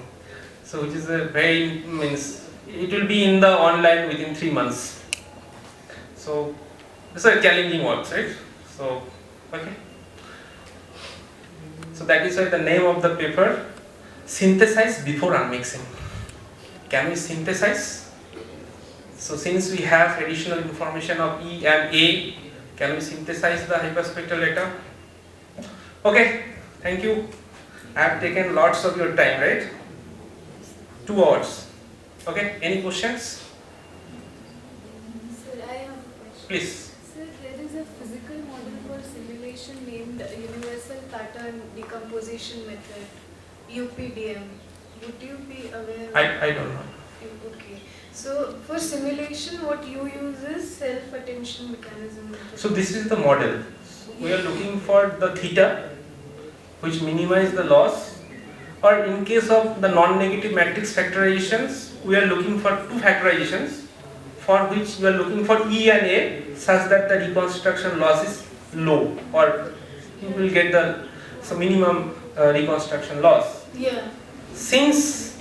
So which is a very, means it will be in the online within 3 months. So this is a challenging work, right? So okay. So that is why the name of the paper, synthesize before unmixing. Can we synthesize? So since we have additional information of E and A, can we synthesize the hyperspectral data? Okay, thank you. I have taken lots of your time, right? 2 hours. Okay, any questions? Sir, I have a question. Please. Sir, there is a physical model for simulation named Universal Pattern Decomposition Method, UPDM. Would you be aware? I don't know. Okay. So for simulation, what you use is self-attention mechanism. So this is the model. We are looking for the theta, which minimize the loss, or in case of the non-negative matrix factorizations, we are looking for 2 factorizations, for which we are looking for E and A, such that the reconstruction loss is low, or you will get the minimum reconstruction loss. Yeah. Since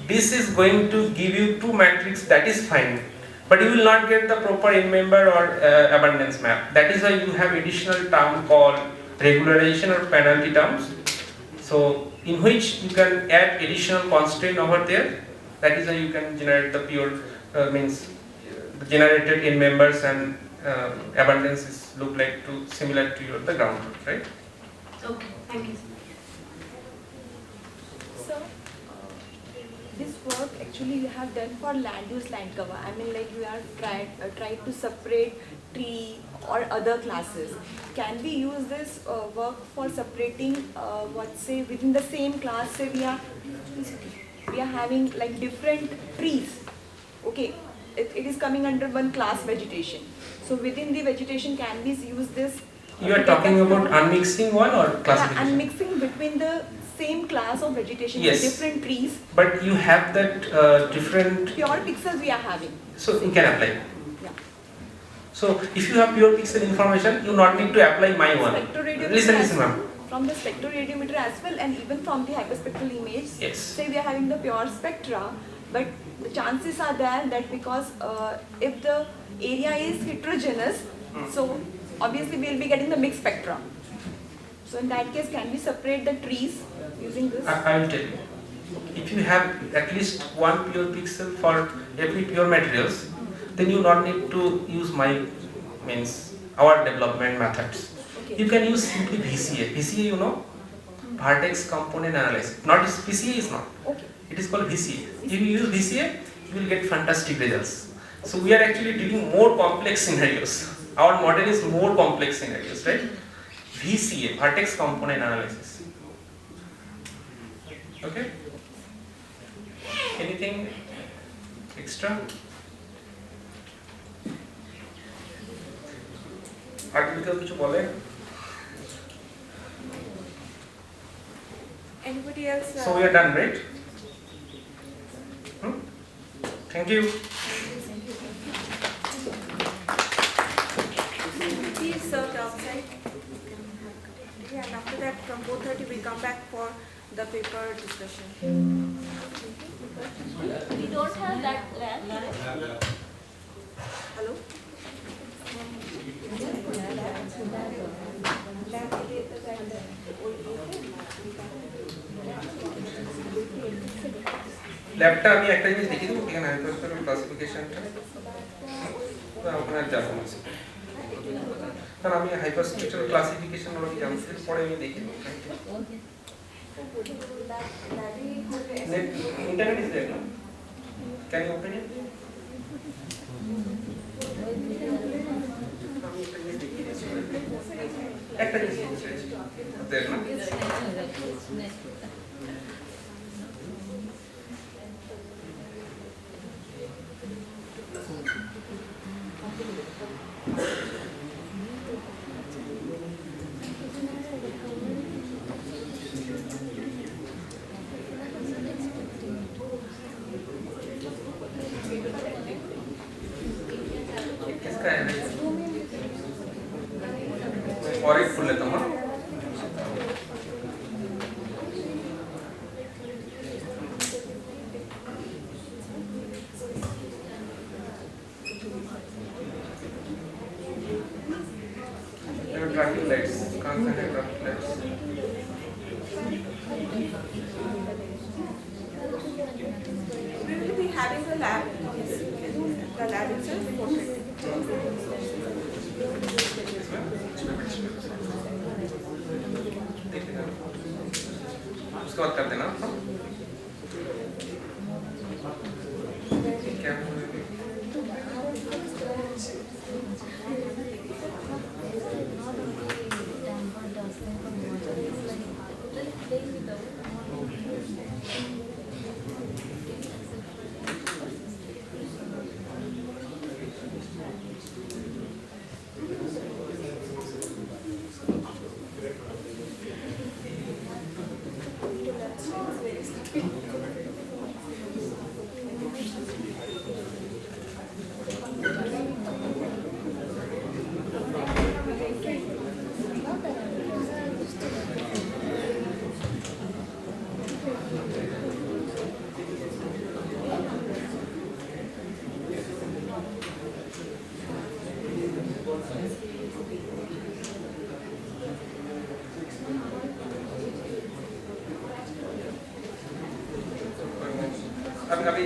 this is going to give you 2 matrix, that is fine, but you will not get the proper n-member or abundance map. That is why you have additional term called regularization or penalty terms. So in which you can add additional constraint over there. That is why you can generate the pure means generated n-members and abundance is look like to similar to your the ground truth, right? Okay. Thank you. So, this work actually you have done for land use land cover. I mean, like you are tried to separate tree or other classes. Can we use this work for separating what say within the same class? Say we are having like different trees. Okay, it is coming under one class vegetation. So within the vegetation, can we use this? You are talking about unmixing one or classification? Yeah, unmixing between the same class of vegetation Yes. with different trees. But you have that different. Pure pixels we are having. So you can apply. Yeah. So if you have pure pixel information, you not need to apply my one. Spectroradiometer Listen, ma'am. From the spectroradiometer as well, and even from the hyperspectral image. Yes. Say we are having the pure spectra, but the chances are there that because if the area is heterogeneous, so obviously we will be getting the mixed spectra. So in that case, can we separate the trees using this? I will tell you. If you have at least one pure pixel for every pure materials, then you not need to use our development methods. Okay. You can use simply VCA. VCA, you know, vertex component analysis. Not VCA is not. Okay. It is called VCA. If you use VCA, you will get fantastic results. So we are actually dealing more complex scenarios. Our model is more complex scenarios, right? VCA, vertex component analysis. Okay? Anything extra? Article কিছু বলে? Anybody else? So we are done, right? Thank you. Please serve outside. And after that, from 4:30 we come back for the paper discussion. We don't have that lab. Hello? ল্যাবটা আমি একটা জিনিস দেখিয়ে দেবো এখানে হাইপারস্পেক্ট্রাল ক্লাসিফিকেশনটা আপনার যাবো না কারণ আমি হাইপারস্পেক্ট্রাল ক্লাসিফিকেশন ওরা জানতে পরে আমি দেখি internet is there, no? Can you open it? একটা জিনিস there, no? किसका है और एक फुल लेता हूँ हाँ? ट्रैफिक लाइट्स कहाँ से है traffic lights We will be having a lab. The lab itself portrait. उसके बाद कर देना क्या अभी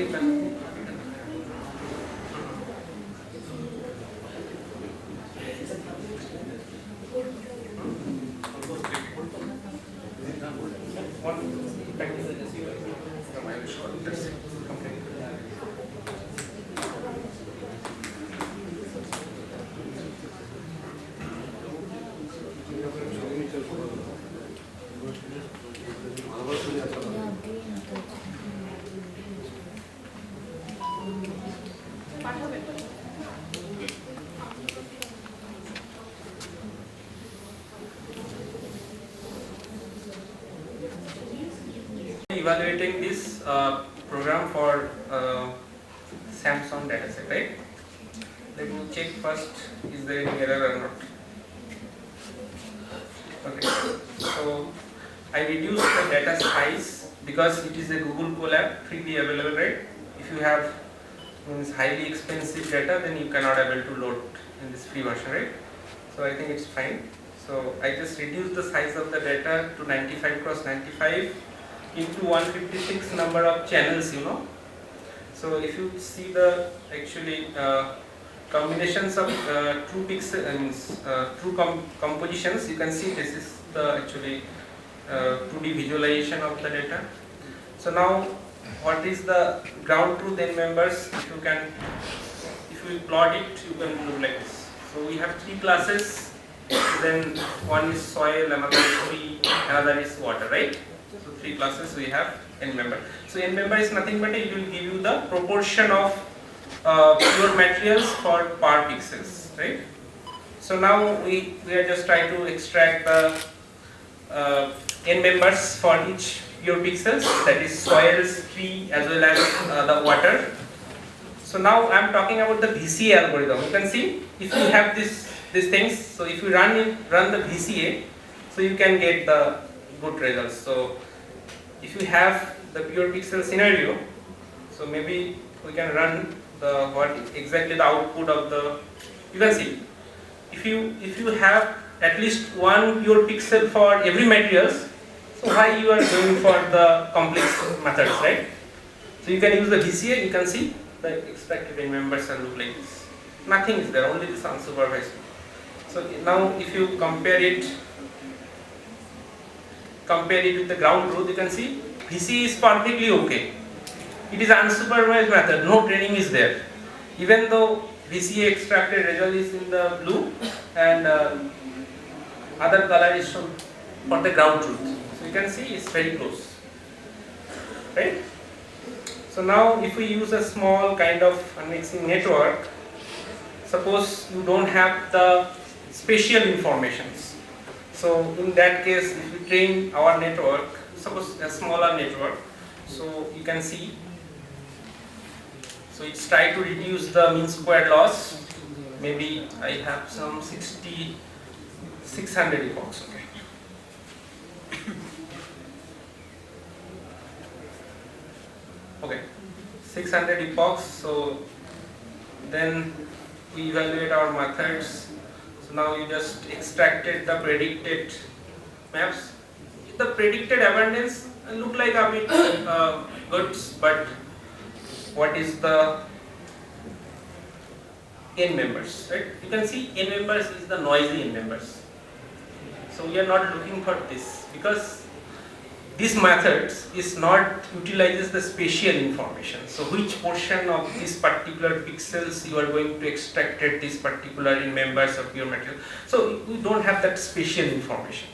evaluating this program for Samsung dataset, right? Let me check first, is there any error or not? Okay, so I reduced the data size because it is a Google Colab, freely available, right? If you have highly expensive data, then you cannot able to load in this free version, right? So I think it's fine. So I just reduced the size of the data to 95 cross 95 into 156 number of channels, you know. So if you see the actually combinations of true pixels, true compositions, you can see this is the actually 2D visualization of the data. So now what is the ground truth n members? If you plot it, you can do like this. So we have 3 classes, then one is soil, another is tree, another is water, right? So 3 classes we have n member. So n member is nothing but it will give you the proportion of pure materials for per pixels, right? So now we are just trying to extract the n members for each pure pixels, that is soils, tree as well as the water. So now I am talking about the VCA algorithm. You can see if you have these things, so if you run the VCA, so you can get the good results. So if you have the pure pixel scenario, so maybe we can run the what exactly the output of the, you can see if you have at least one pure pixel for every materials, so why you are going for the complex methods, right? So you can use the VCA, you can see the extracted in members are look like this. Nothing is there, only this unsupervised. So now if you compare it with the ground truth, you can see VCA is perfectly okay. It is unsupervised method, no training is there. Even though VCA extracted result is in the blue and other color is shown for the ground truth. So you can see it's very close, right? So now if we use a small kind of unmixing network, suppose you don't have the spatial informations. So in that case, if we train our network, suppose a smaller network, so you can see, so it's try to reduce the mean squared loss. Maybe I have some 600 epochs. Okay. Okay, 600 epochs. So then we evaluate our methods. So now you just extracted the predicted maps. The predicted abundance look like a bit good, but what is the n members, right? You can see n members is the noisy n members. So we are not looking for this because this methods is not utilizes the spatial information. So which portion of this particular pixels you are going to extract at this particular in members of your material. So we don't have that spatial information.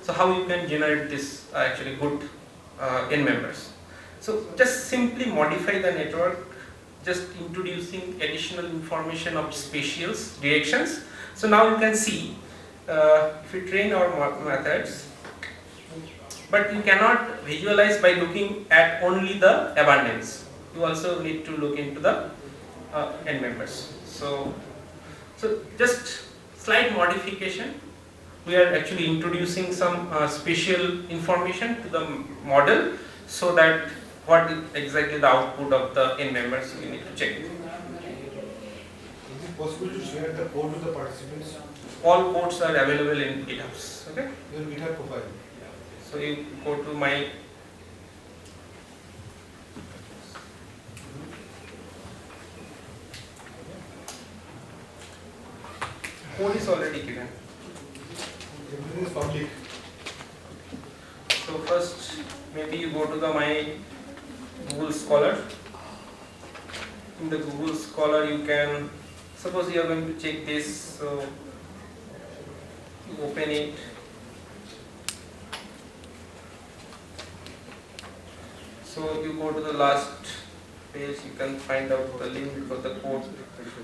So how you can generate this actually good n members? So just simply modify the network, just introducing additional information of spatials, directions. So now you can see if we train our methods, but you cannot visualize by looking at only the abundance. You also need to look into the n members. So just slight modification. We are actually introducing some spatial information to the model, so that what is exactly the output of the n members we need to check. Is it possible to share the code with the participants? All codes are available in GitHub. Okay. Your GitHub profile. So you go to my code is already given. Everything is public. So first, maybe you go to the my Google Scholar. In the Google Scholar, you can suppose you are going to check this. So you open it. So you go to the last page. You can find out the link for the code.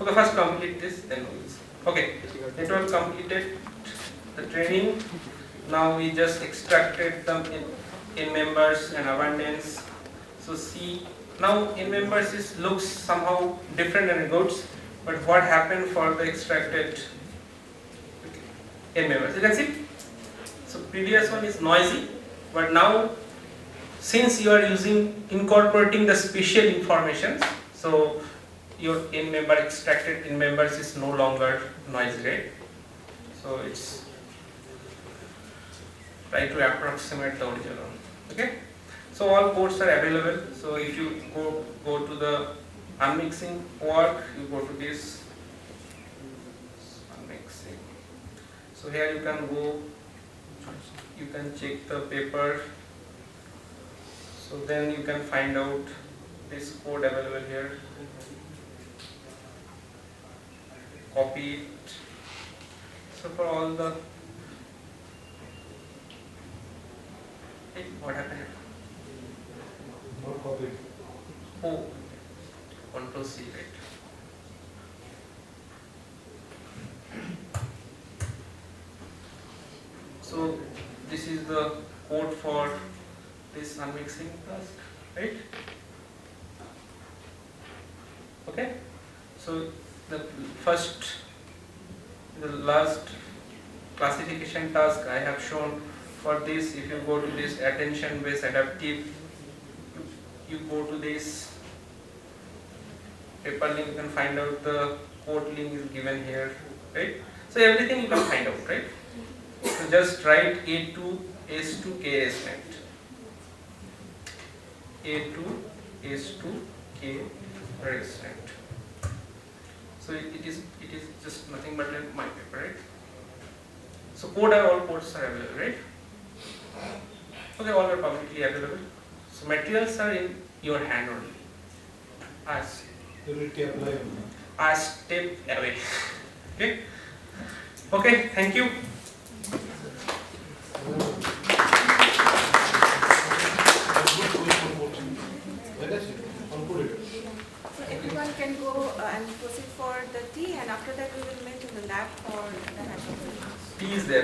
Okay, first complete this, then we'll see. Okay, network completed the training. Now we just extracted them in members and abundance. So see, now in members is looks somehow different than goods, but what happened for the extracted in members? You can see. So previous one is noisy, but now since you are incorporating the spatial information, so your in member extracted in members is no longer noisy, right? So it's try to approximate the original. Okay. So all codes are available. So if you go to the unmixing work, you go to this unmixing. So here you can go. You can check the paper. So then you can find out this code available here. Copy it. So for all the what happened? Not copied. Oh, Control C, right? So this is the code for this unmixing task, right? Okay. So the last classification task I have shown. For this, if you go to this attention based adaptive, you go to this paper link, you can find out the code link is given here, right? So everything you can find out, right? So just write A2 S2 KS net. A2 S2K resistant. So it is just nothing but like my paper, right? So code are all codes are available, right? So they all are publicly available. So materials are in your hand only. As You need to apply. a step away. Okay? Okay, thank you. So everyone can go and proceed for the tea, and after that we will meet in the lab for the national. Tea is there.